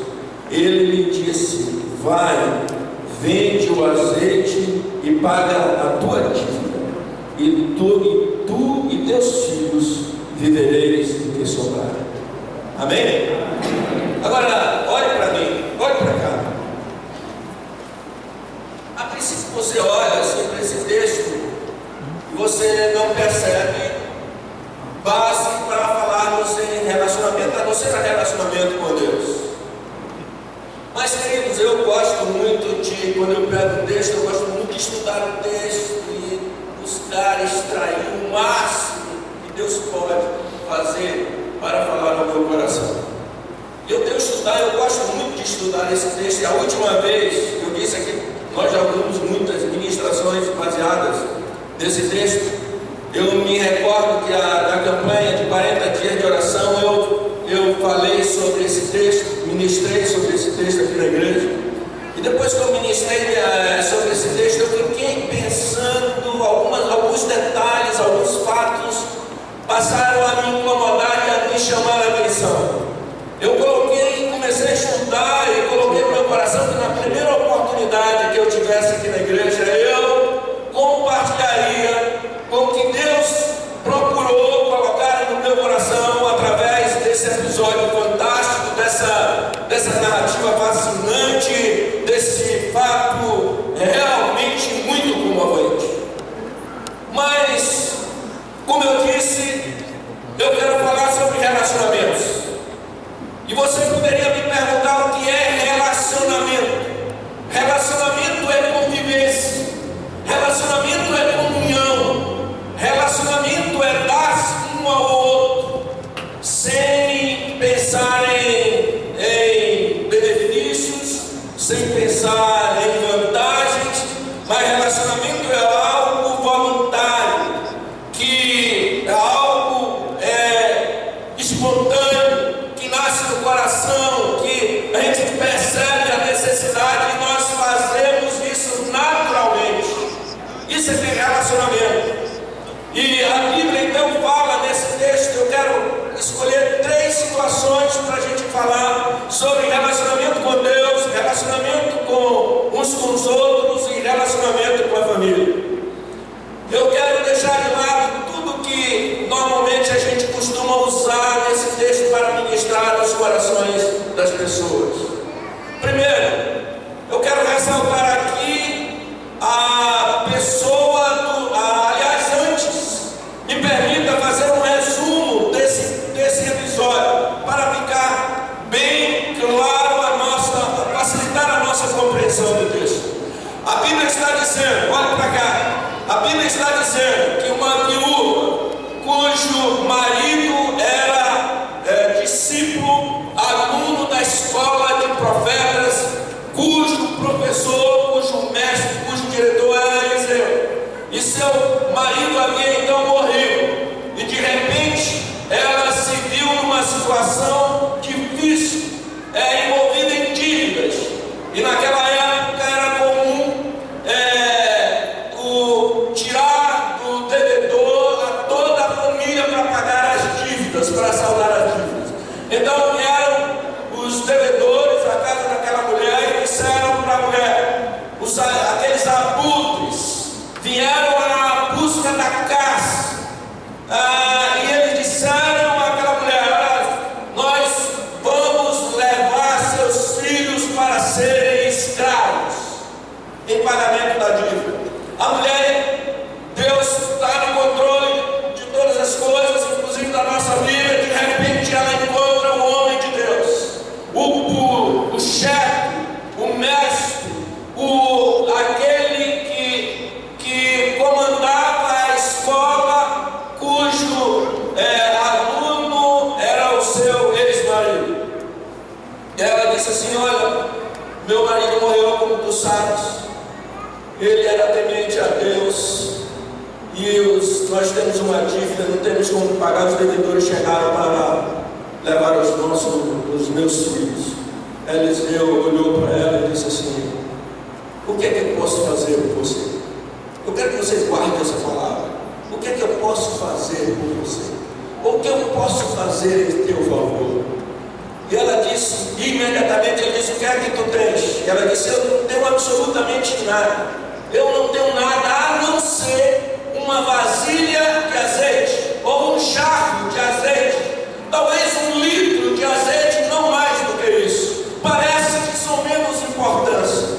Ele lhe disse: vai, vende o azeite e paga a tua dívida, e tu e teus filhos vivereis do que sobrar. Amém? Agora, olhe para mim, olhe para cá. A princípio você olha assim para esse texto e você não percebe base para falarmos em relacionamento, a não ser relacionamento com Deus. Mas, queridos, eu gosto muito de, quando eu pego o texto, eu gosto muito de estudar o texto e buscar extrair o máximo que Deus pode fazer para falar no meu coração. Eu gosto muito de estudar esse texto. E a última vez, eu disse aqui, nós já ouvimos muitas ministrações baseadas nesse texto. Eu me recordo que na campanha de 40 dias de oração, eu falei sobre esse texto, ministrei sobre esse texto aqui na igreja. E depois que eu ministrei sobre esse texto, eu fiquei pensando alguns detalhes, alguns fatos passaram a me incomodar e a me chamar a atenção. Eu comecei a estudar e coloquei no meu coração que na primeira oportunidade que eu tivesse aqui na igreja, eu compartilharia com o que Deus procurou colocar no meu coração através desse episódio fantástico, dessa narrativa fascinante, desse fato realmente muito comovente. Mas, como eu disse, eu quero falar sobre relacionamentos. E você poderia me perguntar o que é relacionamento. Relacionamento é convivência, relacionamento é comunhão, relacionamento é dar-se um ao outro, sem pensar em benefícios, sem pensar em vantagens, mas relacionamento é algo voluntário, que é algo espontâneo, que nasce no coração, que a gente percebe a necessidade e nós fazemos isso naturalmente. Isso é ter relacionamento. E a Bíblia então fala nesse texto. Eu quero escolher 3 situações para a gente falar sobre relacionamento com Deus, relacionamento com corações das pessoas. Primeiro, eu quero ressaltar aqui a pessoa aliás, antes, me permita fazer um resumo desse episódio, para ficar bem claro facilitar a nossa compreensão do texto. A Bíblia está dizendo, olha para cá, a Bíblia está dizendo que uma viúva cujo marido era discípulo, aluno da escola de profetas, cujo professor, cujo mestre, cujo diretor era Eliseu, e seu marido havia então morrido, e de repente ela se viu numa situação difícil, envolvida em dívidas, e naquela época era comum tirar do devedor a toda a família para pagar as dívidas, para saldar as dívidas. Então vieram os devedores à casa daquela mulher e disseram para a mulher, aqueles abutres vieram à busca da casa, e eles disseram àquela mulher, nós vamos levar seus filhos para serem escravos em pagamento da dívida. A mulher, Deus está no controle de todas as coisas, inclusive da nossa vida. De repente ela encontra o homem de Deus, o chefe, o mestre, aquele que comandava a escola, cujo aluno era o seu ex-marido. Ela disse assim, olha, meu marido morreu, como tu sabes. Ele era temente a Deus, e nós temos uma dívida, não temos como pagar. Os devedores chegaram para levar os meus filhos. Eliseu olhou para ela e disse assim, o que é que eu posso fazer por você? Eu quero que você guarde essa palavra. O que é que eu posso fazer por você? O que eu posso fazer em teu favor? E ela disse, imediatamente ele disse, o que é que tu tens? E ela disse, eu não tenho absolutamente nada. Eu não tenho nada a não ser uma vasilha de azeite, ou um jarro de azeite, talvez 1 litro de azeite, não mais do que isso. Parece que são menos importância,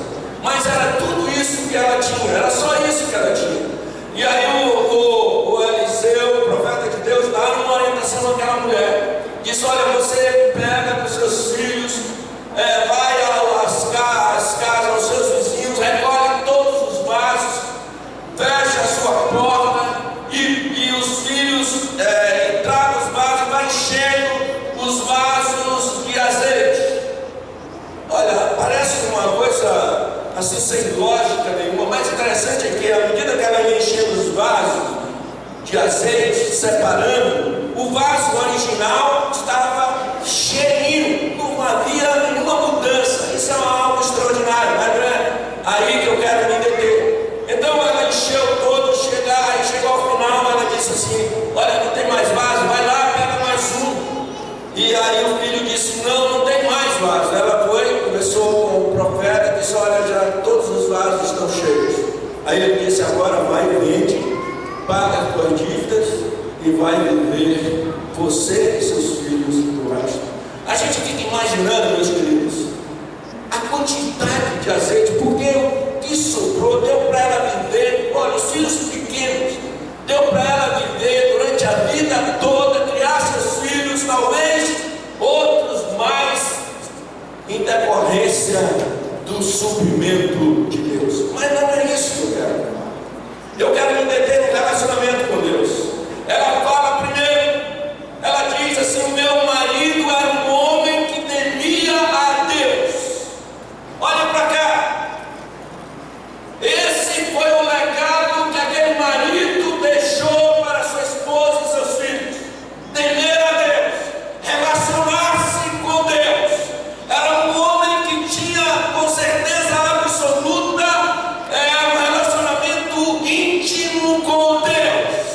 mas era tudo isso que ela tinha, era só isso que ela tinha. E aí o Eliseu, o profeta de Deus, dá uma orientação àquela mulher, diz, olha, você pega para os seus filhos, vai às casas, aos seus vizinhos, recolhe todos os vasos, fecha a sua porta, e os filhos tragam os vasos, vai enchendo os vasos de azeite. Olha, parece uma coisa assim sem lógica nenhuma, mas interessante é que à medida que ela ia enchendo os vasos de azeite, separando, o vaso original estava cheinho, não havia nenhuma mudança. Isso é algo extraordinário, mas não é aí que eu quero me deter. Então ela encheu todo, chegou ao final, ela disse assim, olha, não tem mais vaso, vai lá, pega mais um. E aí o filho disse, não tem mais vaso. Ela foi, conversou com o profeta e disse, olha, já todos os vasos estão cheios. Aí ele disse, agora vai, vende, paga as tuas dívidas e vai viver você e seus filhos do resto. A gente fica imaginando, meus queridos, a quantidade de azeite, porque o que sobrou deu para ela viver, olha, os filhos pequenos, deu para ela viver durante a vida toda, criar seus filhos, talvez outros mais, em decorrência do suprimento de Deus. Mas não é isso que eu quero. Eu quero me deter no relacionamento com Deus. Ela fala primeiro, ela diz assim, o meu marido era um homem que temia a Deus. Olha para cá. Esse foi o legado que aquele marido deixou para sua esposa e seus filhos. Temer a Deus, relacionar-se com Deus. Era um homem que tinha com certeza absoluta um relacionamento íntimo com Deus.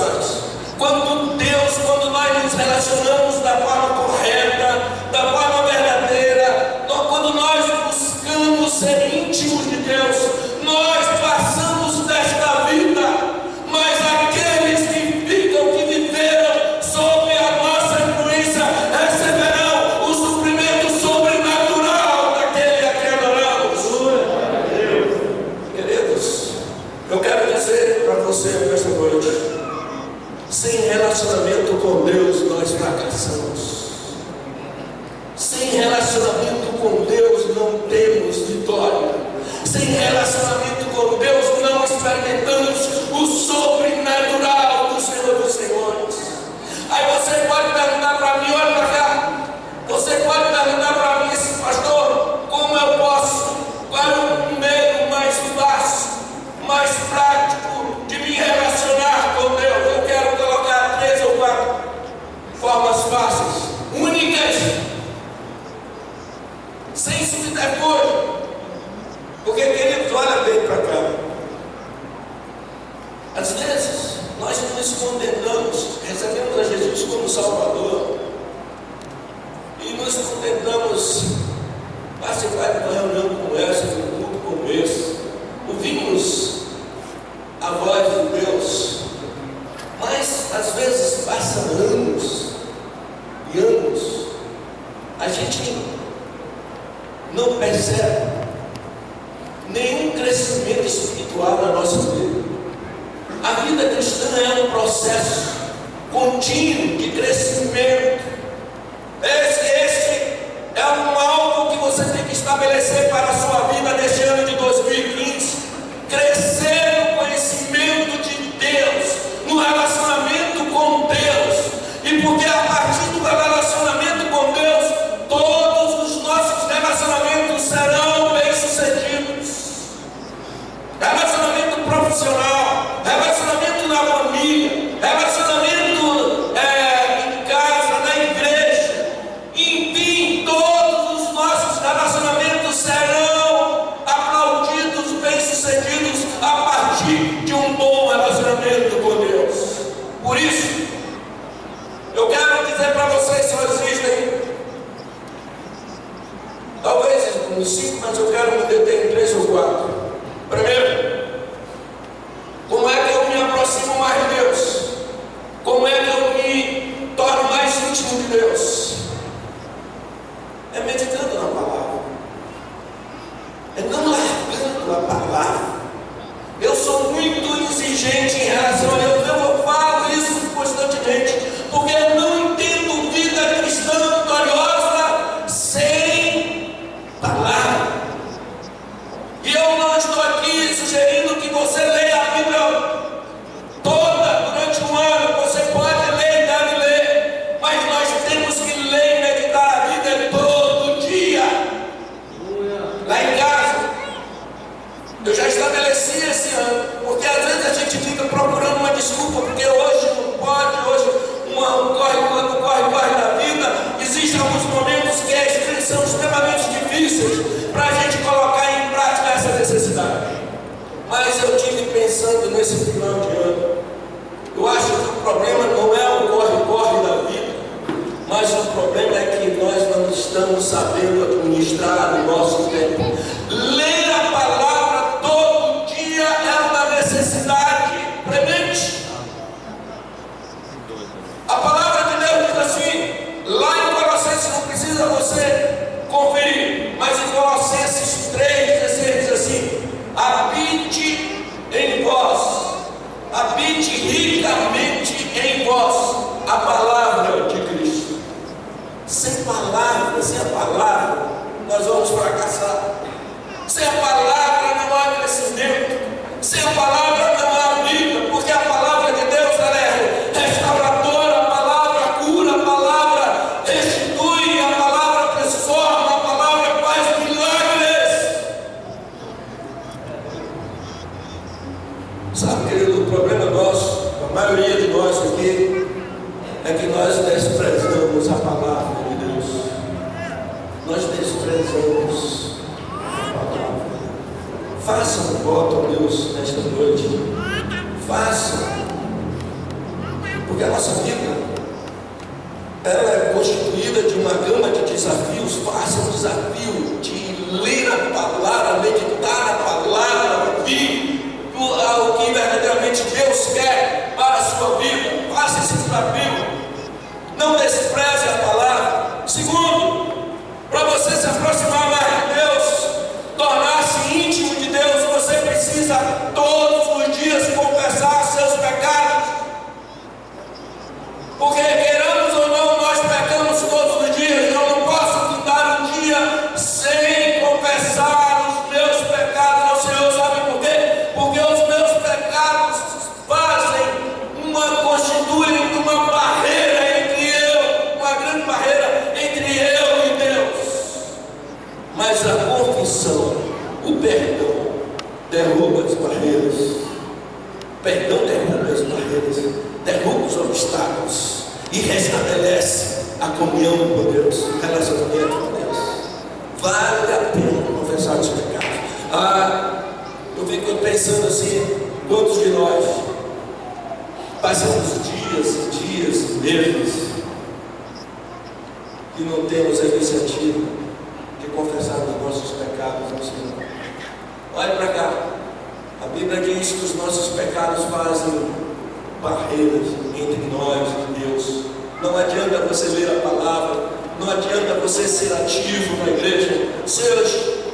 situações. Quando nós nos relacionamos da forma correta, da forma verdadeira, quando nós buscamos ser íntimos de Deus, nós passamos desta vida, mas aqueles que viveram sob a nossa influência receberão o suprimento sobrenatural daquele a quem adoramos. Queridos, eu quero dizer para você nesta noite: sem relacionamento com Deus nós fracassamos. Sem relacionamento com Deus não temos vitória. Sem relacionamento com Deus não experimentamos o sobrenatural do Senhor dos Senhores. Aí você pode perguntar para mim, olha para cá, você pode perguntar para mim, pastor, como eu posso, qual é o meio mais fácil, mais prático de me relacionar com Deus? Eu quero colocar 3 ou 4 formas fáceis, únicas, sem subterfúgio. Porque, queridos, olha bem para cá. Às vezes, nós nos condenamos, recebemos a Jesus como Salvador e nos condenamos, participar de uma reunião como essa, de um culto como esse, ouvimos a voz de Deus, mas às vezes passa anos e anos, a gente não percebe nenhum crescimento espiritual na nossa vida. A vida cristã é um processo contínuo de crescimento. Este é um alvo que você tem que estabelecer para a sua vida neste ano de 2015. Crescer no conhecimento de Deus, no relacionamento com Deus. E porque a partir do relacionamento com Deus, todos os nossos relacionamentos serão bem-sucedidos. Relacionamento profissional, relacionamento na família, relacionamento em casa, na igreja, enfim, todos os nossos relacionamentos serão aplaudidos, bem-sucedidos a partir de um bom relacionamento com Deus. Por isso, eu quero dizer para vocês, só existem talvez uns 5, mas eu quero me deter em 3 ou 4. Primeiro, como é que eu me aproximo mais de Deus? Como é que eu me torno mais íntimo de Deus? É meditando na palavra, é não largando a palavra. Eu sou muito exigente em relação a Deus, eu falo isso constantemente, porque eu não entendo vida cristã vitoriosa sem palavra. E eu não estou aqui sugerindo que você leia a Bíblia toda durante um ano. Você pode ler e deve ler, mas nós temos que ler e meditar a Bíblia todo dia. Lá em casa, eu já estabeleci esse ano, porque às vezes a gente fica procurando uma desculpa, porque hoje não pode, hoje corre da vida. Existem alguns momentos que são extremamente difíceis para a gente colocar em prática essa necessidade. Mas eu tive pensando nesse final de ano, eu acho que o problema não é o corre da vida, mas o problema é que nós não estamos sabendo administrar o nosso tempo. Ler a palavra todo dia é uma necessidade premente. A palavra de Deus diz assim, lá em Colossenses, não precisa você conferir, mas em Colossenses 3,16 diz assim: habite em vós, habite ricamente em vós a palavra de Cristo. Sem palavra, sem a palavra, nós vamos fracassar. Sem a palavra não há crescimento. Sem a palavra não há vida, porque a palavra de Deus ela é restauradora, a palavra cura, a palavra restitui, a palavra transforma, a palavra faz milagres. Sabe, querido, o problema nosso, a maioria de nós aqui, é que nós desprezamos a palavra de Deus. Nós desprezamos a palavra. Porque a nossa vida, ela é constituída de uma gama de desafios. Faça um desafio de ler a palavra, meditar na palavra, ouvir o que verdadeiramente Deus quer para a sua vida. Faça esse desafio. Não despreze a palavra. Segundo, para você se aproximar mais de Deus, tornar-se íntimo de Deus, você precisa todos os dias confessar seus pecados. Porque queiramos ou não, nós pecamos todos os dias. Eu não posso ficar um dia sem confessar os meus pecados ao Senhor. Sabe por quê? Porque os meus pecados constituem uma barreira entre eu, uma grande barreira entre eu e Deus. Mas a confissão, o perdão, derruba as barreiras. Perdão derruba as barreiras, derruba os obstáculos e restabelece a comunhão com Deus, o relacionamento com Deus. Vale a pena confessar os pecados. Eu fico pensando assim, quantos de nós passamos dias e dias e meses e não temos a iniciativa de confessar os nossos pecados ao Senhor? Olhe para cá. A Bíblia diz que os nossos pecados fazem barreiras entre nós e Deus. Não adianta você ler a palavra, não adianta você ser ativo na igreja,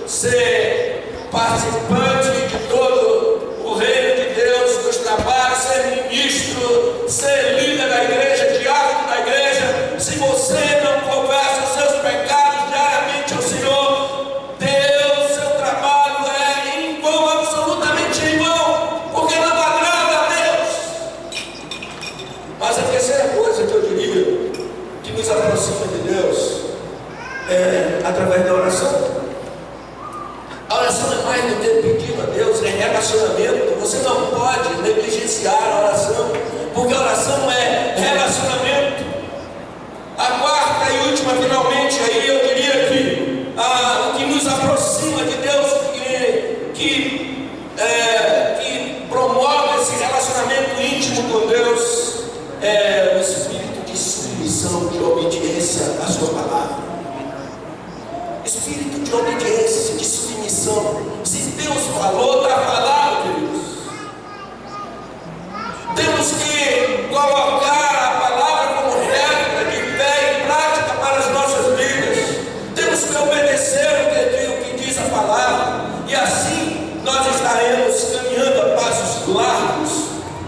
ser participante de todo o reino de Deus, dos trabalhos, ser ministro, ser líder da igreja, diácono da igreja. Se você não confessa os seus pecados diariamente ao Senhor, seu trabalho é em vão, absolutamente em vão, porque não agrada a Deus. Mas a terceira coisa que eu diria que nos aproxima de Deus é através da oração. A oração é mais do que pedir a Deus, é relacionamento. Você não pode negligenciar a oração, porque a oração é relacionamento. A quarta e última, finalmente, aí eu diria que o que nos aproxima de Deus, que promove esse relacionamento íntimo com Deus, é o espírito de submissão, de obediência à sua palavra. Espírito de obediência, de submissão. Se Deus falou, está falado, queridos. Temos que colocar a palavra como regra de fé e prática para as nossas vidas. Temos que obedecer o que diz a palavra, e assim nós estaremos caminhando a passos largos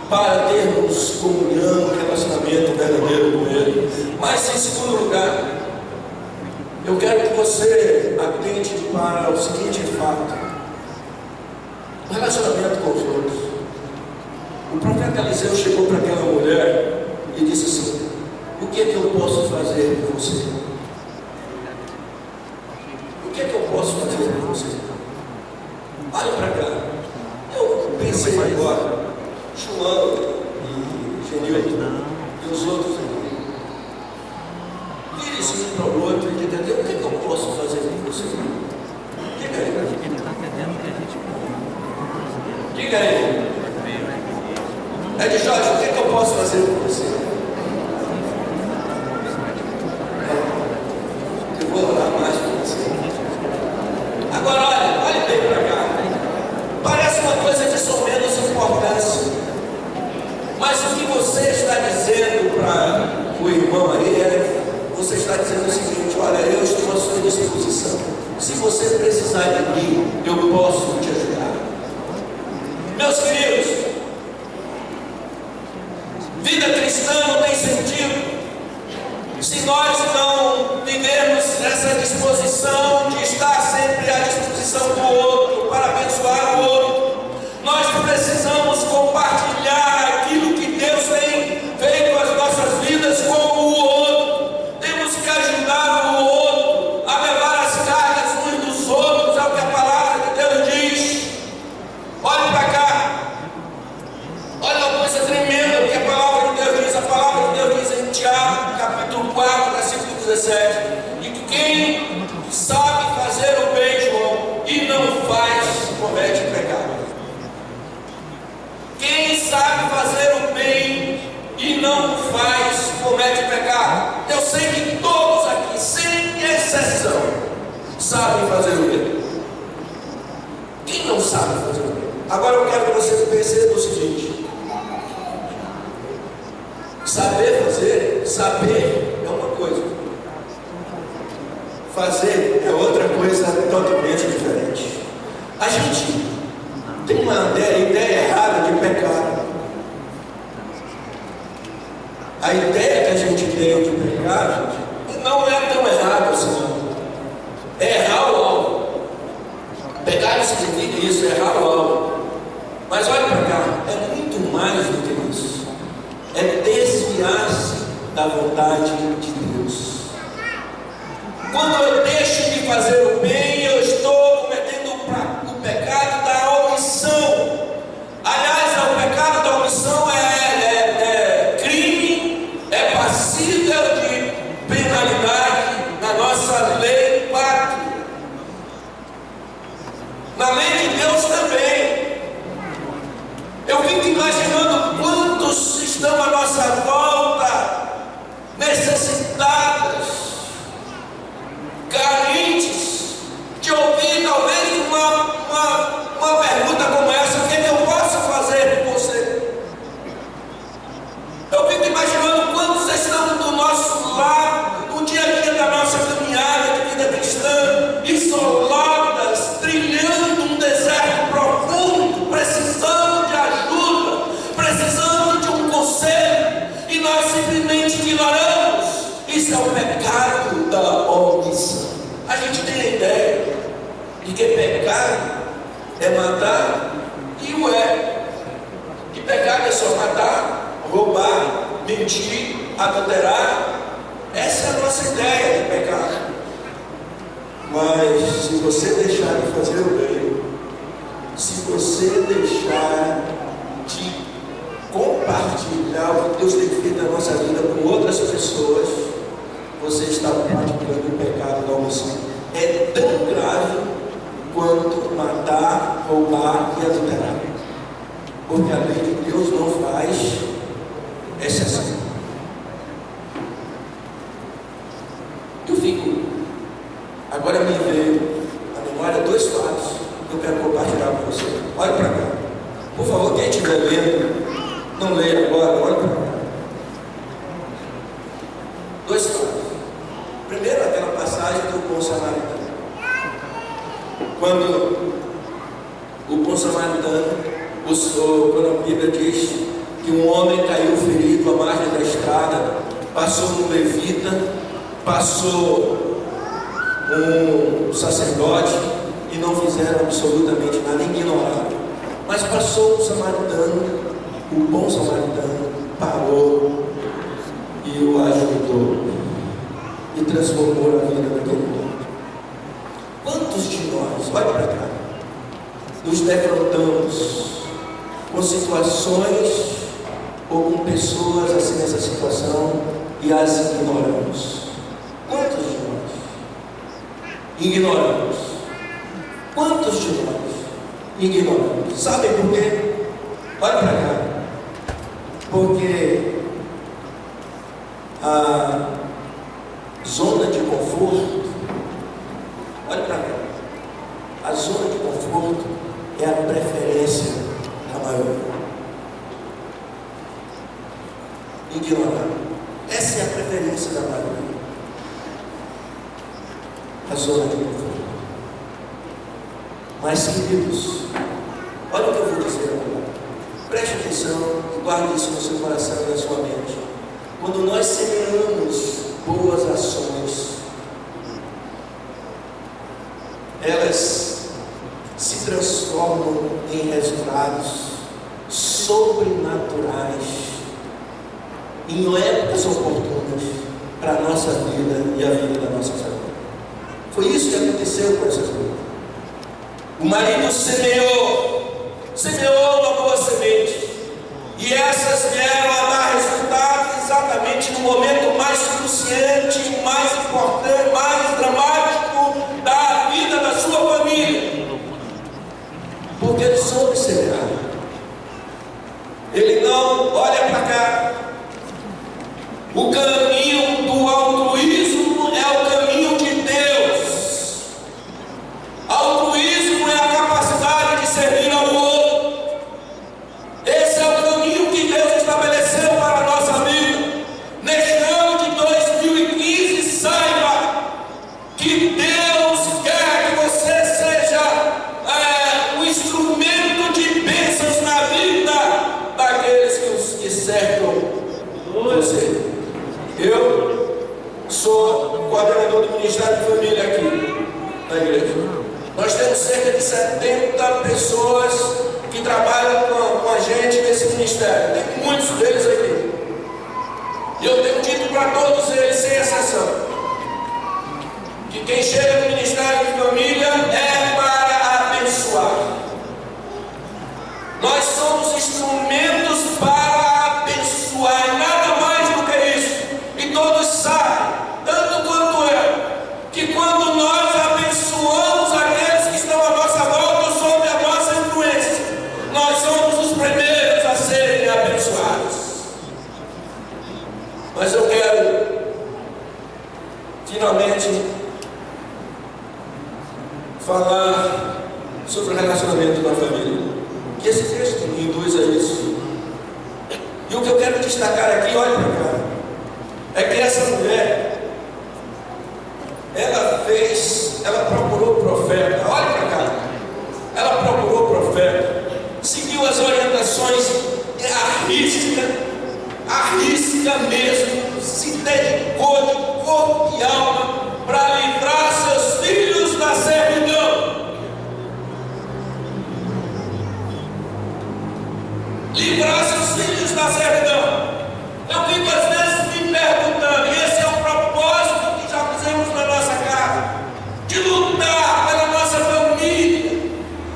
para termos comunhão, relacionamento verdadeiro com Ele. Mas em segundo lugar, eu quero que você atente para o seguinte fato: o relacionamento com os outros. O profeta Eliseu chegou para aquela mulher e disse assim: o que é que eu posso fazer por você? O que é que eu posso fazer por você? Olha para cá. Eu pensei agora, João e Genilton e os outros aqui. Vire-se um para o outro e diga: o que é que eu posso fazer por você? Diga aí. Diga aí. Ed Jorge, o que é que eu posso fazer por você? Eu vou orar mais por você. Agora olhe bem para cá. Parece uma coisa de só menos importância, mas o que você está dizendo para o irmão aí você está dizendo o seguinte: olha, eu estou à sua disposição. Se você precisar de mim, eu posso te ajudar. Meus queridos, vida cristã não tem sentido se nós não vivermos essa disposição de estar sempre à disposição do outro, para abençoar o outro. Nós precisamos compartilhar aquilo que Deus tem feito as nossas vidas com o outro. Temos que ajudar o outro a levar as cargas uns dos outros, é o que a palavra de Deus diz. Olhe para cá. Olha uma coisa tremenda que a palavra de Deus diz. A palavra de Deus diz em Tiago, capítulo 4, versículo 17: e quem sabe fazer o bem, João, e não faz, comete pecado. Quem sabe fazer o bem e não faz, sei que todos aqui, sem exceção, sabem fazer o bem. Quem não sabe fazer o bem? Agora eu quero que vocês percebam o seguinte: saber é uma coisa, fazer é outra coisa totalmente diferente. A gente tem uma ideia errada de pecado. A ideia que a gente tem de pecado não é tão errada assim. É errar o alvo. Pecado significa isso, é errar o alvo. Mas olha para cá, é muito mais do que isso. É desviar-se da vontade de Deus. Quando eu deixo de fazer o bem, eu estou cometendo o pecado da omissão. Aliás, o pecado da omissão é crime, é passível de penalidade na nossa lei pátria. Na lei de Deus também. Eu fico imaginando quantos estão à nossa volta, necessitados, carentes, de ouvir talvez uma pergunta como essa: o que é que eu posso fazer por você? Eu fico imaginando quantos estão do nosso lado, no dia a dia da nossa caminhada de vida cristã, isoladas, trilhando um deserto profundo, precisando de ajuda, precisando de um conselho, e nós simplesmente ignoramos. Isso é o pecado da omissão. A gente tem a ideia de que pecado é matar, e o é. Que pecado é só matar, roubar, mentir, adulterar. Essa é a nossa ideia de pecado. Mas se você deixar de fazer o bem, se você deixar de compartilhar o que Deus tem feito na nossa vida com outras pessoas, você está praticando o pecado da omissão. É tão grave quanto matar, roubar e adulterar. Porque a lei de Deus não faz exceção. Eu fico. Agora me veio à memória dois fatos que eu quero compartilhar com você. Olha para cá. Por favor, quem estiver lendo, não leia agora, olha para cá. Dois fatos. Primeiro, aquela passagem do bom samaritano. Quando o bom samaritano, quando a Bíblia diz que um homem caiu ferido à margem da estrada, passou um levita, passou um sacerdote, e não fizeram absolutamente nada, ignoraram. Mas passou um samaritano, o bom samaritano parou e o ajudou e transformou a vida daquele homem. Quantos de nós, olha para cá, nos defrontamos com situações ou com pessoas assim nessa situação e as ignoramos? Quantos de nós ignoramos? Quantos de nós ignoramos? Sabem por quê? Olha para cá. Porque a zona de conforto, olha para cá, a zona de conforto é a preferência da maioria. Ignorar. Essa é a preferência da maioria. A zona de conforto. Mas, queridos, olha o que eu vou dizer agora. Preste atenção e guarde isso no seu coração e na sua mente. Quando nós semeamos boas ações, elas se transformam em resultados sobrenaturais em épocas oportunas para a nossa vida e a vida da nossa família. Foi isso que aconteceu com essas duas. O marido semeou uma boa semente, e essas vieram a dar resultado exatamente no momento mais cruciante, mais importante, mais dramático da vida da sua família, porque ele soube semear. Ele não, olha para cá, o caminho do alto você. Eu sou coordenador do Ministério de Família aqui na igreja. Nós temos cerca de 70 pessoas que trabalham com a gente nesse ministério. Tem muitos deles aqui. E eu tenho dito para todos eles, sem exceção, que quem chega no Ministério de Família é para abençoar. Nós somos instrumentos para abençoar, nada mais do que isso. E todos sabem, tanto quanto eu, que quando nós abençoamos aqueles que estão à nossa volta sob a nossa influência, nós somos os primeiros a serem abençoados. Mas eu quero, finalmente, falar sobre o relacionamento da família. Que esse texto induz a isso. E o que eu quero destacar aqui, olha para cá, é que essa mulher, ela procurou o profeta, olha para cá, ela procurou o profeta, seguiu as orientações, arrisca mesmo, se dedicou de corpo e alma para livrar seus filhos da servidão. Livrar seus filhos da servidão. Eu fico às vezes me perguntando, e esse é o propósito que já fizemos na nossa casa, de lutar pela nossa família,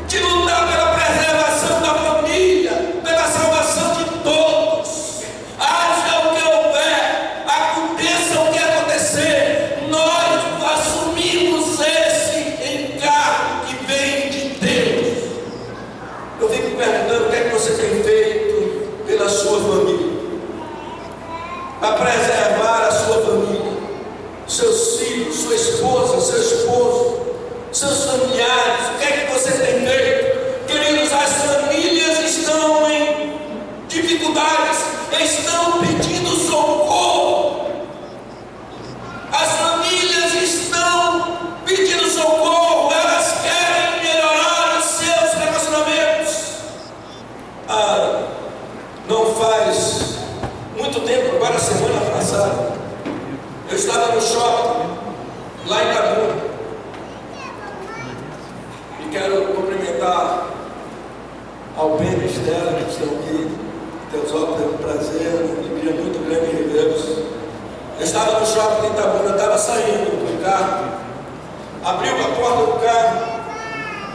de lutar pela preservação da família, pela salvação de todos. Haja o que houver, aconteça o que acontecer, nós assumimos esse encargo que vem de Deus. Eu fico perguntando o que é que você tem feito pela sua família, para preservar a sua família, seus filhos, sua esposa, seu esposo, seus familiares. O que é que você tem feito? Queridos, as famílias estão em dificuldades, estão pedindo socorro. As famílias estão pedindo socorro, elas querem melhorar os seus relacionamentos. Não faz muito tempo, agora semana passada, eu estava no shopping, lá em Itabuna, e quero cumprimentar ao Pedro e Estela, que estão aqui, Teosópolis, é um prazer, uma alegria muito grande revê-los. Eu estava no shopping em Itabuna, estava saindo do carro, abriu a porta do carro,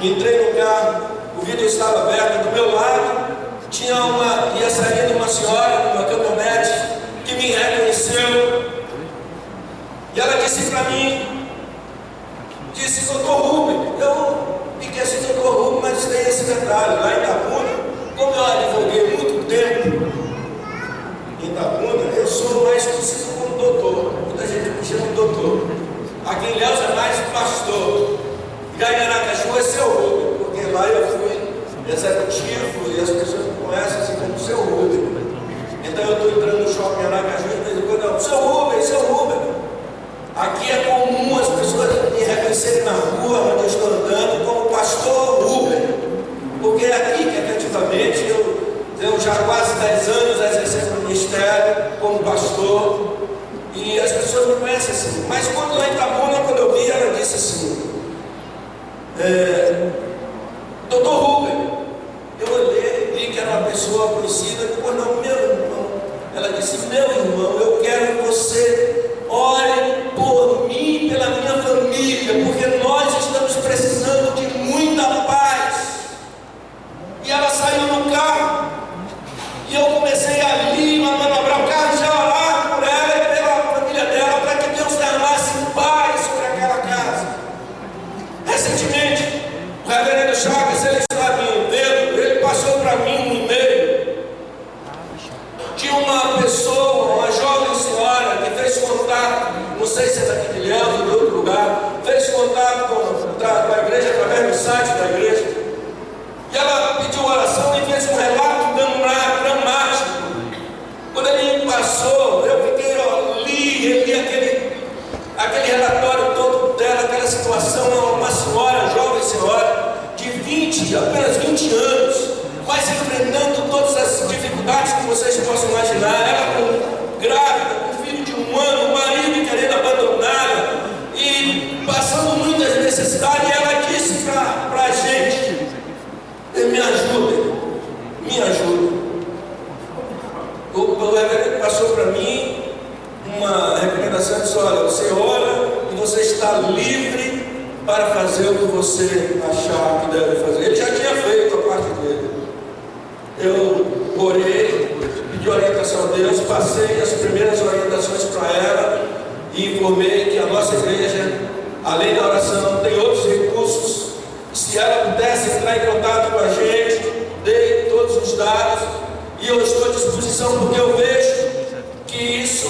entrei no carro, o vidro estava aberto, do meu lado ia saindo uma senhora numa caminhonete que me reconheceu, e ela disse para mim, doutor Rubem. Eu fiquei assim, doutor Rubem, mas tem esse detalhe, lá em Itabuna, como eu advoguei muito tempo em Itabuna, eu sou mais conhecido como doutor, muita gente me chama de doutor. Aqui em Ilhéus é mais pastor, já em Aracaju é seu Rubem, porque lá eu fui executivo e as pessoas me conhecem assim como seu Rubem. Então eu estou entrando no shopping Aracaju e de vez em quando eu, seu Rubem. Aqui é comum as pessoas me reconhecerem na rua onde eu estou andando como pastor Rubem, porque é aqui que efetivamente eu já há quase 10 anos exercendo o ministério como pastor, e as pessoas me conhecem assim. Mas quando lá em Itabuna, quando eu vi, ela disse assim, doutor Rubem. Eu olhei, vi que era uma pessoa conhecida, pois não, meu irmão. Ela disse, meu irmão, eu quero que você ore por mim, pela minha família, porque nós estamos precisando de muita paz. E ela saiu no carro, e eu comecei ali a manobrar o carro, já orar por ela e pela família dela, para que Deus derramasse paz sobre aquela casa. Recentemente, o reverendo Chagas, ele estava vendo, ele passou para mim um e-mail de uma pessoa, uma jovem senhora, que fez contato, não sei se é daqui de Ilhéus ou de outro lugar, fez contato com a igreja através do site da igreja, e ela pediu oração e fez um relato dramático. Quando ele me passou, eu li aquele relatório todo dela, aquela situação. Uma senhora, jovem senhora, de apenas 20 anos, mas enfrentando todas as dificuldades que vocês possam imaginar. Ela com grave necessidade, e ela disse para a gente: me ajudem, me ajudem. O reverendo passou para mim uma recomendação, disse: olha, você ora e você está livre para fazer o que você achar que deve fazer. Ele já tinha feito a parte dele. Eu orei, pedi orientação a Deus, passei as primeiras orientações para ela e informei que a nossa igreja, além da oração, tem outros recursos. Se ela pudesse entrar em contato com a gente, dei todos os dados e eu estou à disposição, porque eu vejo que esse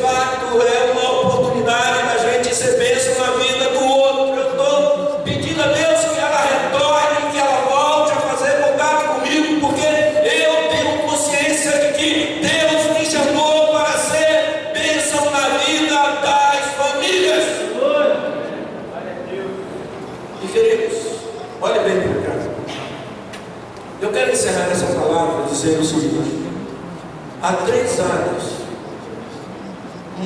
fato é uma oportunidade da gente ser bênção na vida do outro. Eu estou pedindo a Deus que ela retorne, que ela volte a fazer contato comigo, porque eu tenho consciência de que Deus me chamou para ser bênção na vida das famílias. E queridos, olha bem para cá. Eu quero encerrar essa palavra dizendo o seguinte: há 3 áreas,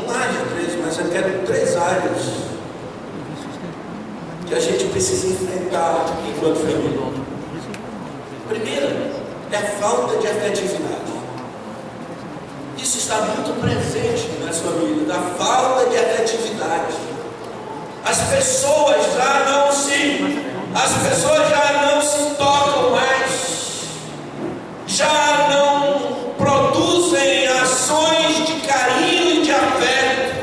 mais de 3, mas eu quero 3 áreas que a gente precisa enfrentar enquanto família. Primeira é a falta de afetividade. Isso está muito presente nas famílias, a falta de afetividade. As pessoas já não se tocam mais, já não produzem ações de carinho e de afeto,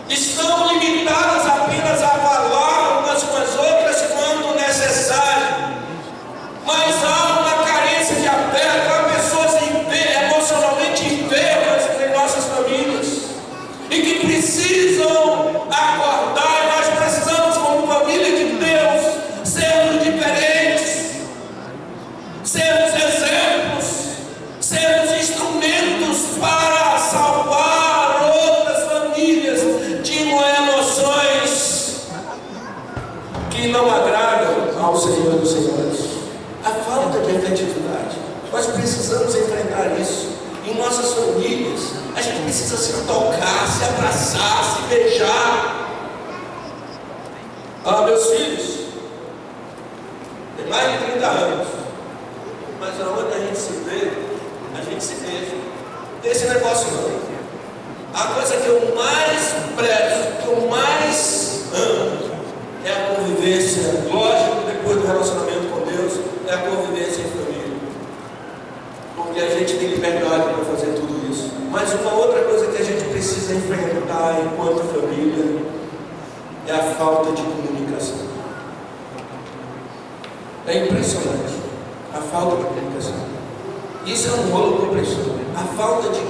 estão limitadas apenas a falar umas com as outras quando necessário, mas há uma carência de afeto, há pessoas emocionalmente enfermas em nossas famílias e que precisam acordar. E nós precisamos, como família de Deus, sermos diferentes, sermos exemplos, sermos instrumentos para salvar outras famílias de emoções que não agradam ao Senhor dos Senhores. A falta de afetividade, nós precisamos enfrentar isso em nossas famílias. A gente precisa se tocar, se abraçar, se beijar. Meus filhos têm mais de 30 anos, mas aonde a gente se vê, a gente se beija. Esse negócio não. A coisa que eu mais prezo, que eu mais amo, é a convivência. Lógico, depois do relacionamento com Deus, é a convivência em família, porque a gente tem liberdade para fazer tudo isso. Mas uma outra coisa que a gente precisa enfrentar enquanto família é a falta de comunicação. É impressionante a falta de comunicação. Isso é um rolo compressor. A falta de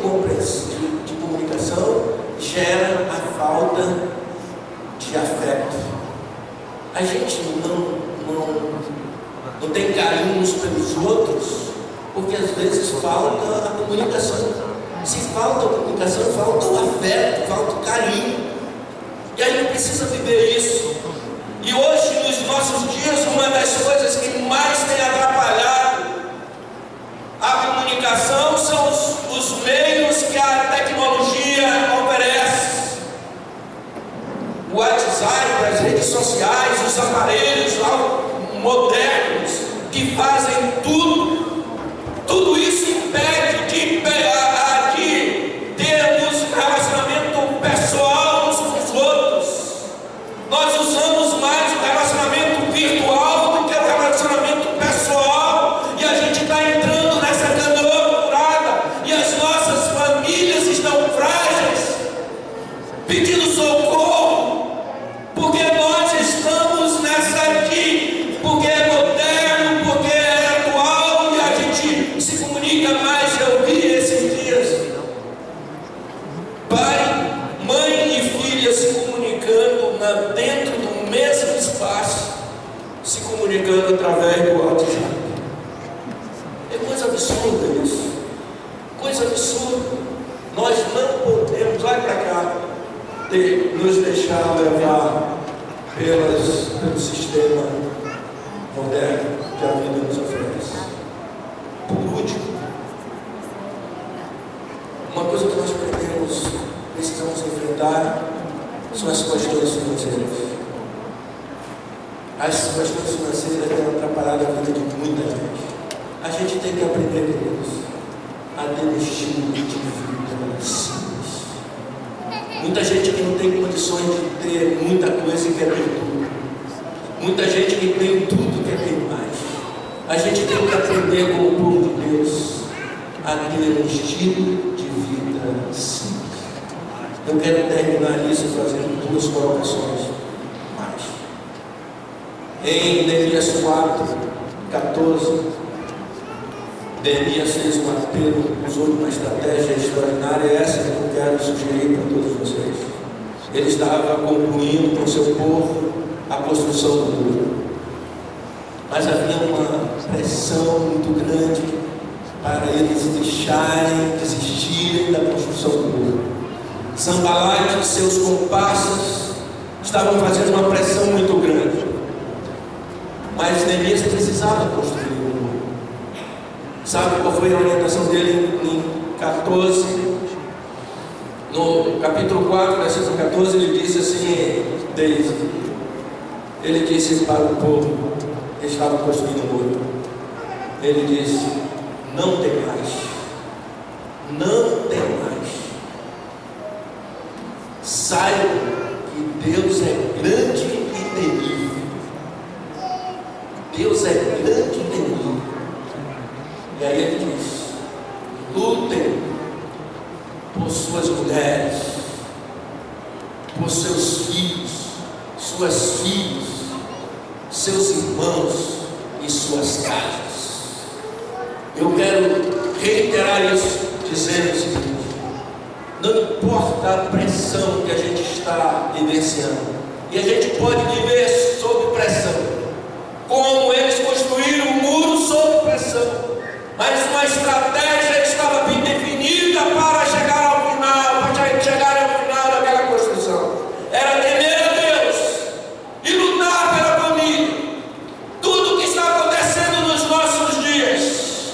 comunicação gera a falta de afeto. A gente não tem carinho uns pelos outros, porque às vezes falta a comunicação. Se falta a comunicação, falta o afeto, falta o carinho. E a gente precisa viver isso. E hoje, nos nossos dias, uma das coisas que mais tem atrapalhado a comunicação são os meios que a tecnologia oferece. O WhatsApp, as redes sociais, os aparelhos modernos que fazem tudo. Tudo isso impede de termos relacionamento pessoal uns com os outros. Nós usamos mais o relacionamento virtual do que o relacionamento pessoal, e a gente está entrando nessa canoa furada, e as nossas famílias estão frágeis, pedindo socorro, porque nós estamos nessa aqui, porque é moderno, porque é atual, e a gente se comunica mais. Eu vi esses dias pai, mãe e filha se comunicando dentro do mesmo espaço, se comunicando através do WhatsApp. É coisa absurda isso, coisa absurda. Nós não podemos, olha para cá, nos deixar levar pelo sistema moderno que a vida nos oferece. Por último, uma coisa que nós precisamos enfrentar são as questões financeiras. As questões financeiras têm atrapalhado a vida de muita gente. A gente tem que aprender, queridos, a ter um estilo de vida simples. Muita gente que não tem condições de ter muita coisa e quer ter tudo. Muita gente que tem tudo e quer ter mais. A gente tem que aprender com o povo de Deus a ter um estilo de vida simples. Eu quero terminar isso fazendo 2 colocações mais. Em Neemias 4:14, Neemias fez um apelo, usou uma estratégia extraordinária, essa que eu quero sugerir para todos vocês. Ele estava concluindo com o seu povo a construção do muro. Mas havia uma pressão muito grande para eles desistirem da construção do muro. Sanbalate e seus comparsas estavam fazendo uma pressão muito grande. Mas Neemias precisava construir o muro. Sabe qual foi a orientação dele em 14? No capítulo 4, versículo 14, ele disse assim, ele disse para o povo que estava construindo o muro, ele disse: não tem mais, não tem mais. Saiba que Deus é grande e temível. Deus é grande e temível. E aí ele diz: lutem por suas mulheres, por seus filhos, suas filhas, seus irmãos e suas casas. Eu quero reiterar isso, dizendo o seguinte: não importa a pressão que a gente está vivenciando, e a gente pode viver sob pressão, como eles construíram o muro sob pressão, mas uma estratégia estava bem definida para chegar ao final, daquela construção. Era temer a Deus e lutar pela família. Tudo o que está acontecendo nos nossos dias,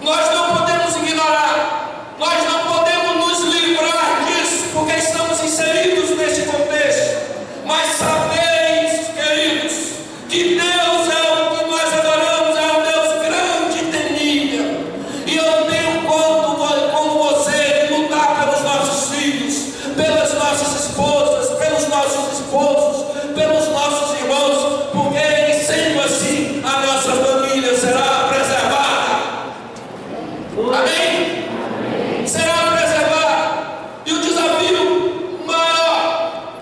nós não podemos ignorar, nós não podemos nos livrar disso, porque estamos inseridos nesse contexto. Mas sabeis, queridos, que Deus é o que nós adoramos, é um Deus grande e temível. E eu tenho como você de lutar pelos nossos filhos, pelas nossas esposas, pelos nossos esposos, pelos nossos irmãos, porque sendo assim, a nossa família será preservada. Amém? Será preservada. E o desafio maior,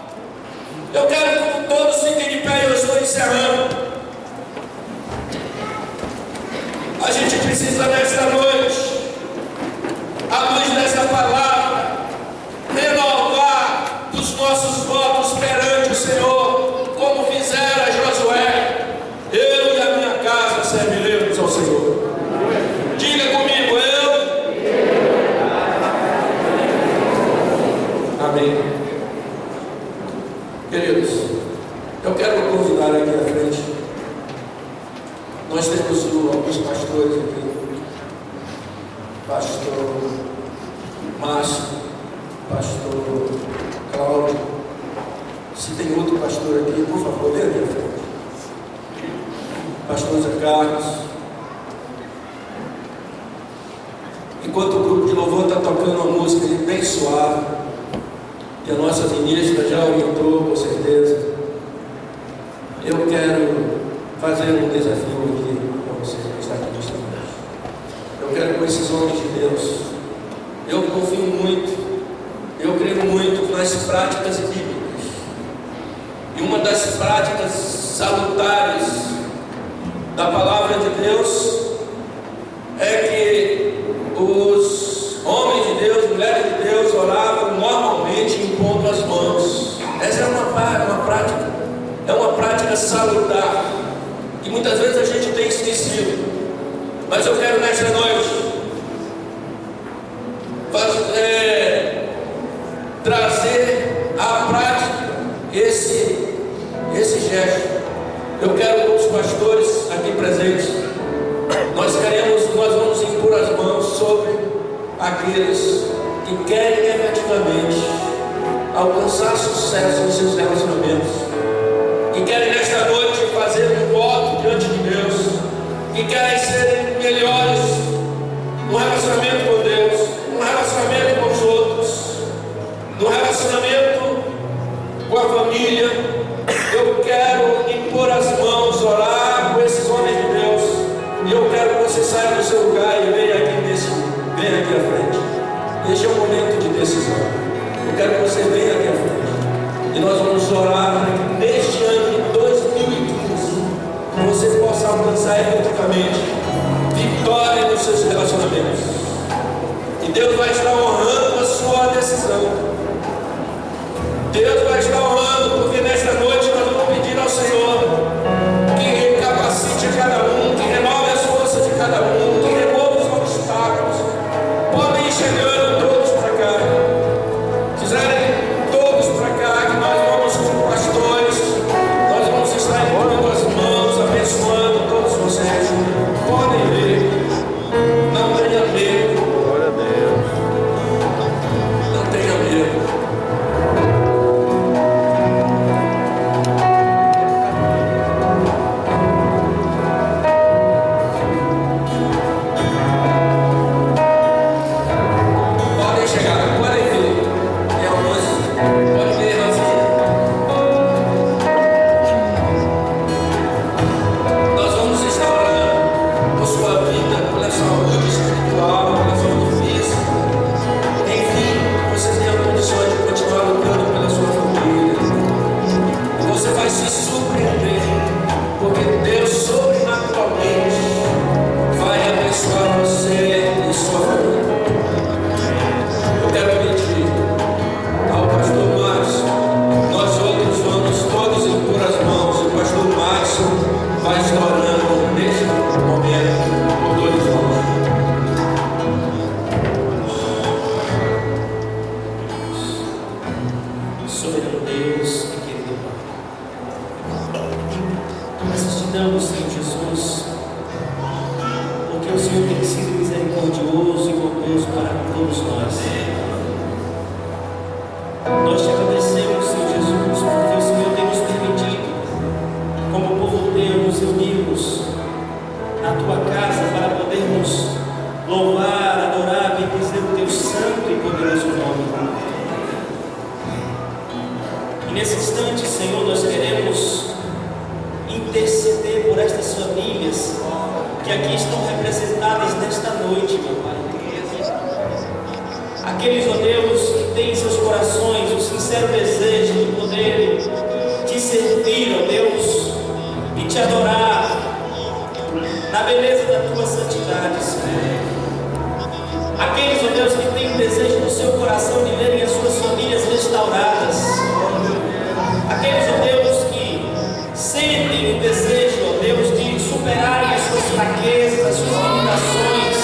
eu quero que todos fiquem de pé, eu estou encerrando. A gente precisa nesta noite, à luz dessa palavra, renovar os nossos votos perante o Senhor, como fizera Josué. Eu e a minha casa serviremos ao Senhor. Diga comigo: eu. Amém. Queridos, eu quero convidar aqui à frente. Nós temos alguns pastores aqui. Pastor Márcio, pastor Cláudio. Se tem outro pastor aqui, por favor, venha aqui à frente. Pastor Zé Carlos. Enquanto o grupo de louvor está tocando uma música bem suave, e a nossa ministra já orientou, com certeza, eu quero fazer um desafio aqui para você que está aqui nesta noite. Eu quero com esses homens de Deus. Eu confio muito, eu creio muito nas práticas bíblicas. E uma das práticas salutares da palavra de Deus é que os homens de Deus, mulheres de Deus, oravam normalmente impondo as mãos. Essa é uma prática salutar, que muitas vezes a gente tem esquecido. Mas eu quero nesta noite trazer à prática esse gesto. Eu quero com os pastores aqui presentes, nós vamos impor as mãos sobre aqueles que querem efetivamente alcançar sucesso em seus relacionamentos. que querem nesta noite fazer um voto diante de Deus, que querem ser melhores no relacionamento com Deus, no relacionamento com os outros, no relacionamento com a família. Eu quero impor as mãos, orar com esses homens de Deus, e eu quero que você saia do seu lugar e venha aqui à frente. Este é um momento de decisão. Eu quero que você venha aqui à frente, e nós vamos orar para que neste ano de 2015 você possa alcançar efetivamente vitória nos seus relacionamentos, e Deus vai estar honrando a sua decisão. Deus vai estar honrando, porque nesta noite nós vamos pedir ao Senhor que capacite a cada um, que renove as forças de cada um, que remova os obstáculos. Podem ir chegando todos para cá, quiserem todos para cá, que nós vamos com pastores, nós vamos estar impondo as mãos, abençoando todos vocês. Podem vir, não tenha medo. Glória a Deus. Não tenha medo. Podem chegar, podem vir. É o nosso. Pode vir, Rosinha. Nós vamos estar orando por sua vida, pela saúde espiritual, pela saúde física. Enfim, você tem a condição de continuar lutando pela sua família. E você vai se surpreender, porque Deus sobrenaturalmente vai abençoar você e sua família. Eu quero pedir ao pastor Márcio, nós outros vamos todos impor as mãos, e o pastor Márcio vai estar orando neste momento por todos nós. Soberano Deus e querido Pai, nós te damos, Senhor Jesus, porque o Senhor tem sido misericordioso e bondoso para todos nós. Nós te agradecemos, Senhor Jesus, porque o Senhor tem nos permitido, como povo teu, nos reunirmos na tua casa para podermos louvar, adorar, bendizer o teu santo e poderoso nome. E nesse instante, Senhor, nós queremos interceder por estas famílias que aqui estão representadas nesta noite, meu Pai. Aqueles, ó Deus, que têm em seus corações o sincero desejo de poder te servir, ó Deus, e te adorar na beleza da tua santidade, Senhor. Aqueles, ó Deus, que têm o desejo no seu coração de verem as suas famílias restauradas. Aqueles, ó Deus, que sentem o desejo, ó Deus, de superarem as suas fraquezas, as suas limitações,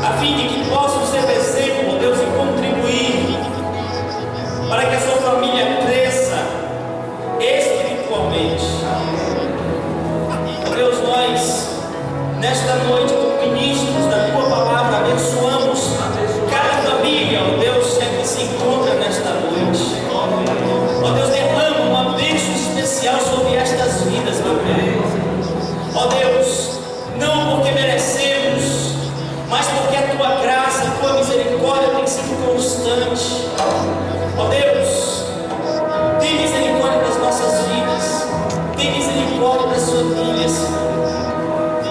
a fim de que possam ser exemplo, ó Deus, e contribuir para que a sua família cresça espiritualmente. Ó Deus, nós, nesta noite, como ministros da tua palavra, abençoamos cada família, ó Deus, que aqui se encontra nesta noite. Ó Deus, derrama uma bênção especial sobre estas vidas, meu Pai. Ó Deus, não porque merecemos, mas porque a tua graça, a tua misericórdia tem sido constante. Ó Deus, tem misericórdia das nossas vidas, tem misericórdia das famílias,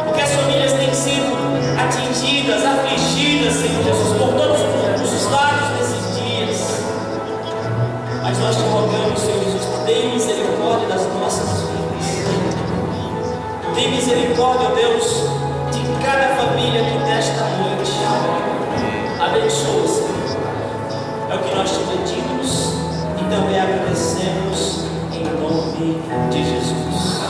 porque as famílias têm sido atingidas, afligidas, Senhor Jesus, por todos os lados desses dias. Mas nós te rogamos, Senhor Jesus, tem misericórdia das nossas vidas. Tem misericórdia, ó Deus, de cada família aqui nesta noite. Abençoa, Senhor. É o que nós te pedimos e também agradecemos em nome de Jesus.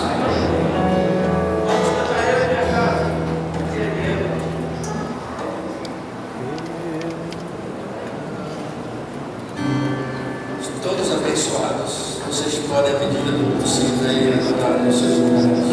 Todos abençoados, vocês podem, à medida do possível, ir adorar nos seus lugares.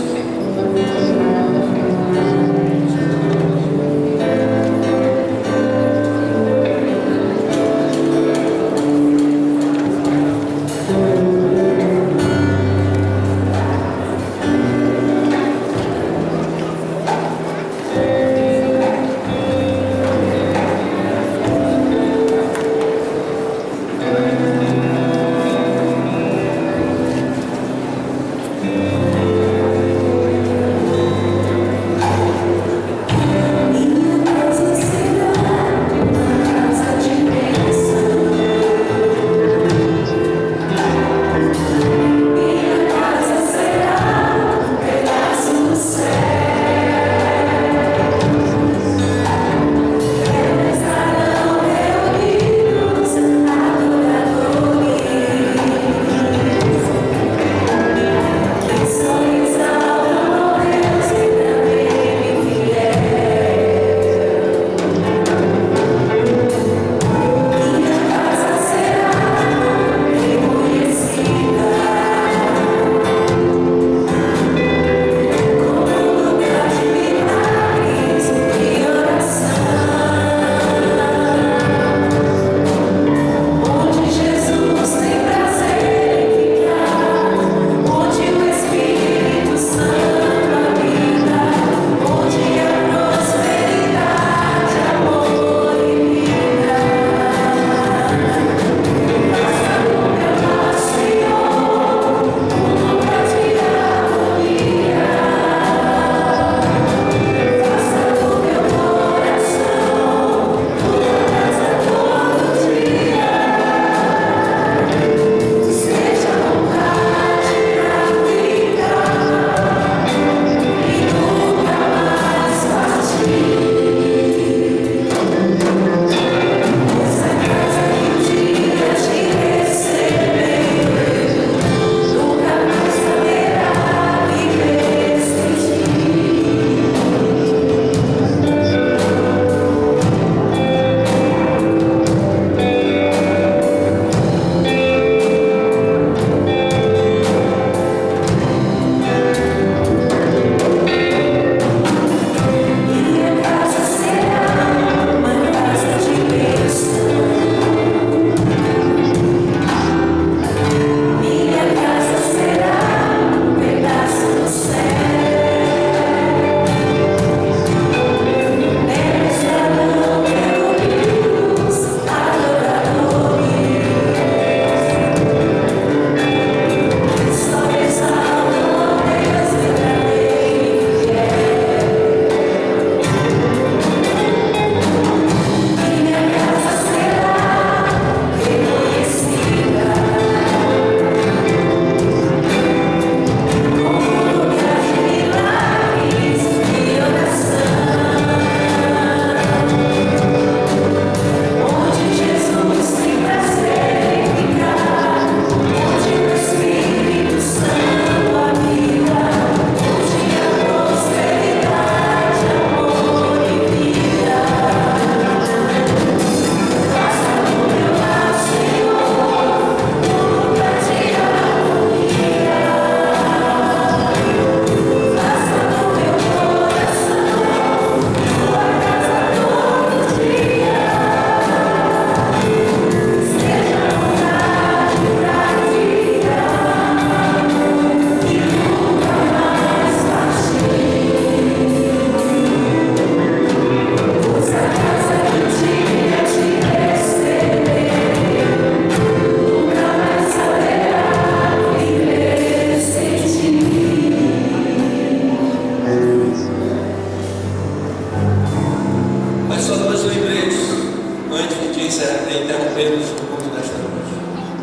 interrompê-los no culto desta noite.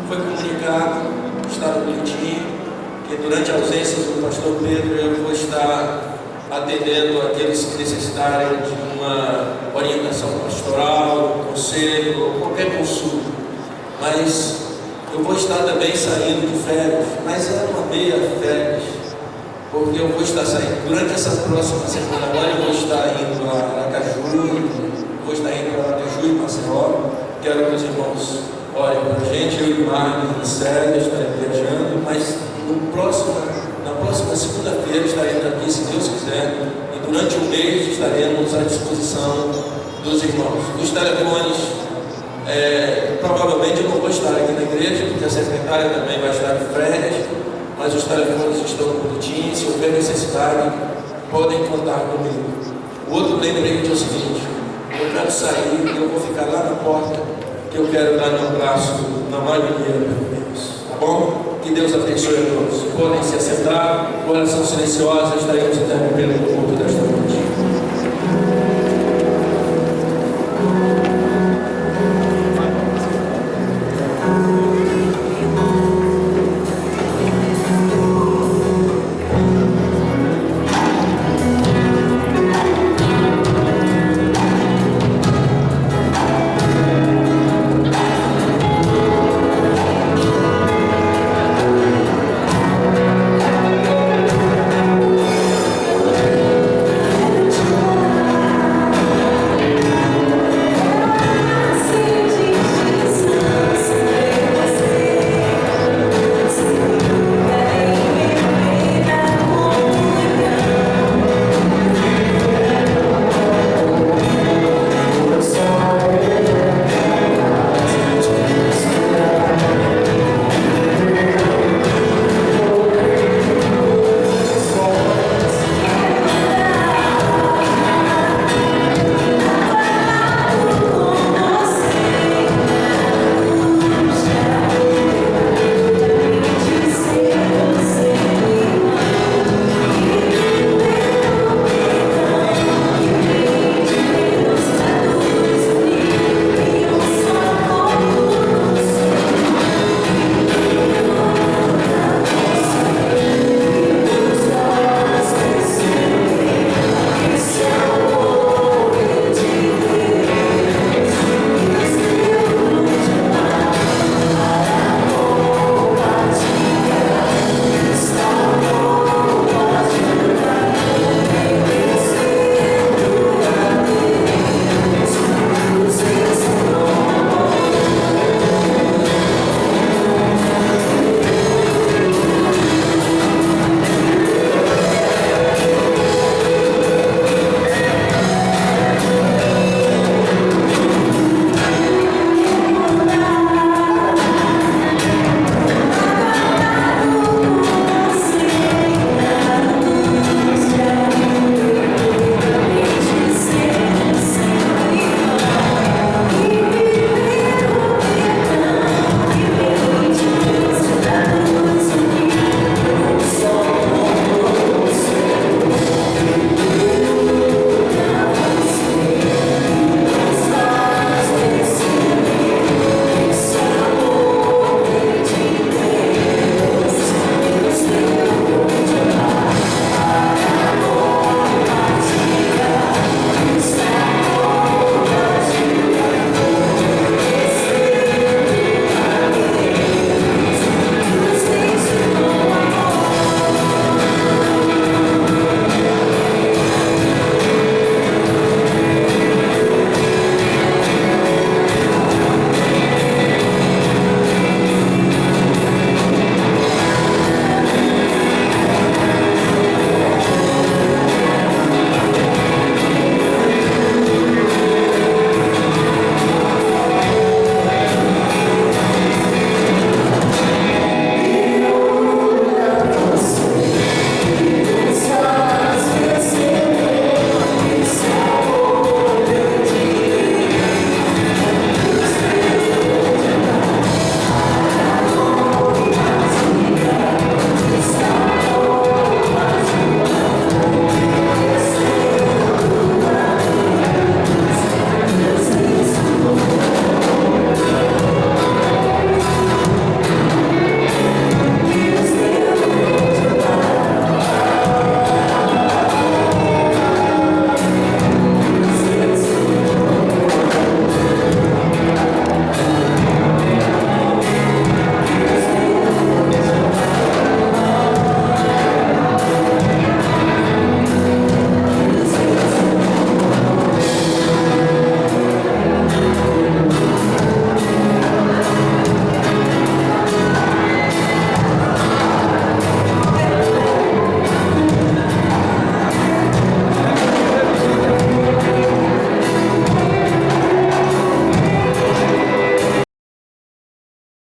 Foi comunicado, está no boletim, que durante a ausência do pastor Pedro eu vou estar atendendo aqueles que necessitarem de uma orientação pastoral, conselho ou qualquer consulta. Mas eu vou estar também saindo de férias, mas é uma meia férias, porque eu vou estar saindo durante essa próxima semana. Agora eu vou estar indo a Aracaju, vou estar indo para Aracaju e Maceió. Quero que os irmãos orem para a gente. Eu e o Marcos em série estaremos viajando, mas na próxima segunda-feira estaremos aqui, se Deus quiser, e durante um mês estaremos à disposição dos irmãos. Os telefones, provavelmente eu não vou estar aqui na igreja, porque a secretária também vai estar de férias, mas os telefones estão no boletim. Se houver necessidade, podem contar comigo. O outro lembrete é o seguinte: eu quero sair e eu vou ficar lá na porta, que eu quero dar meu abraço na maioria, pelo menos. Tá bom? Que Deus abençoe a todos. Podem se assentar, oração silenciosa, estaremos interrompendo o culto desta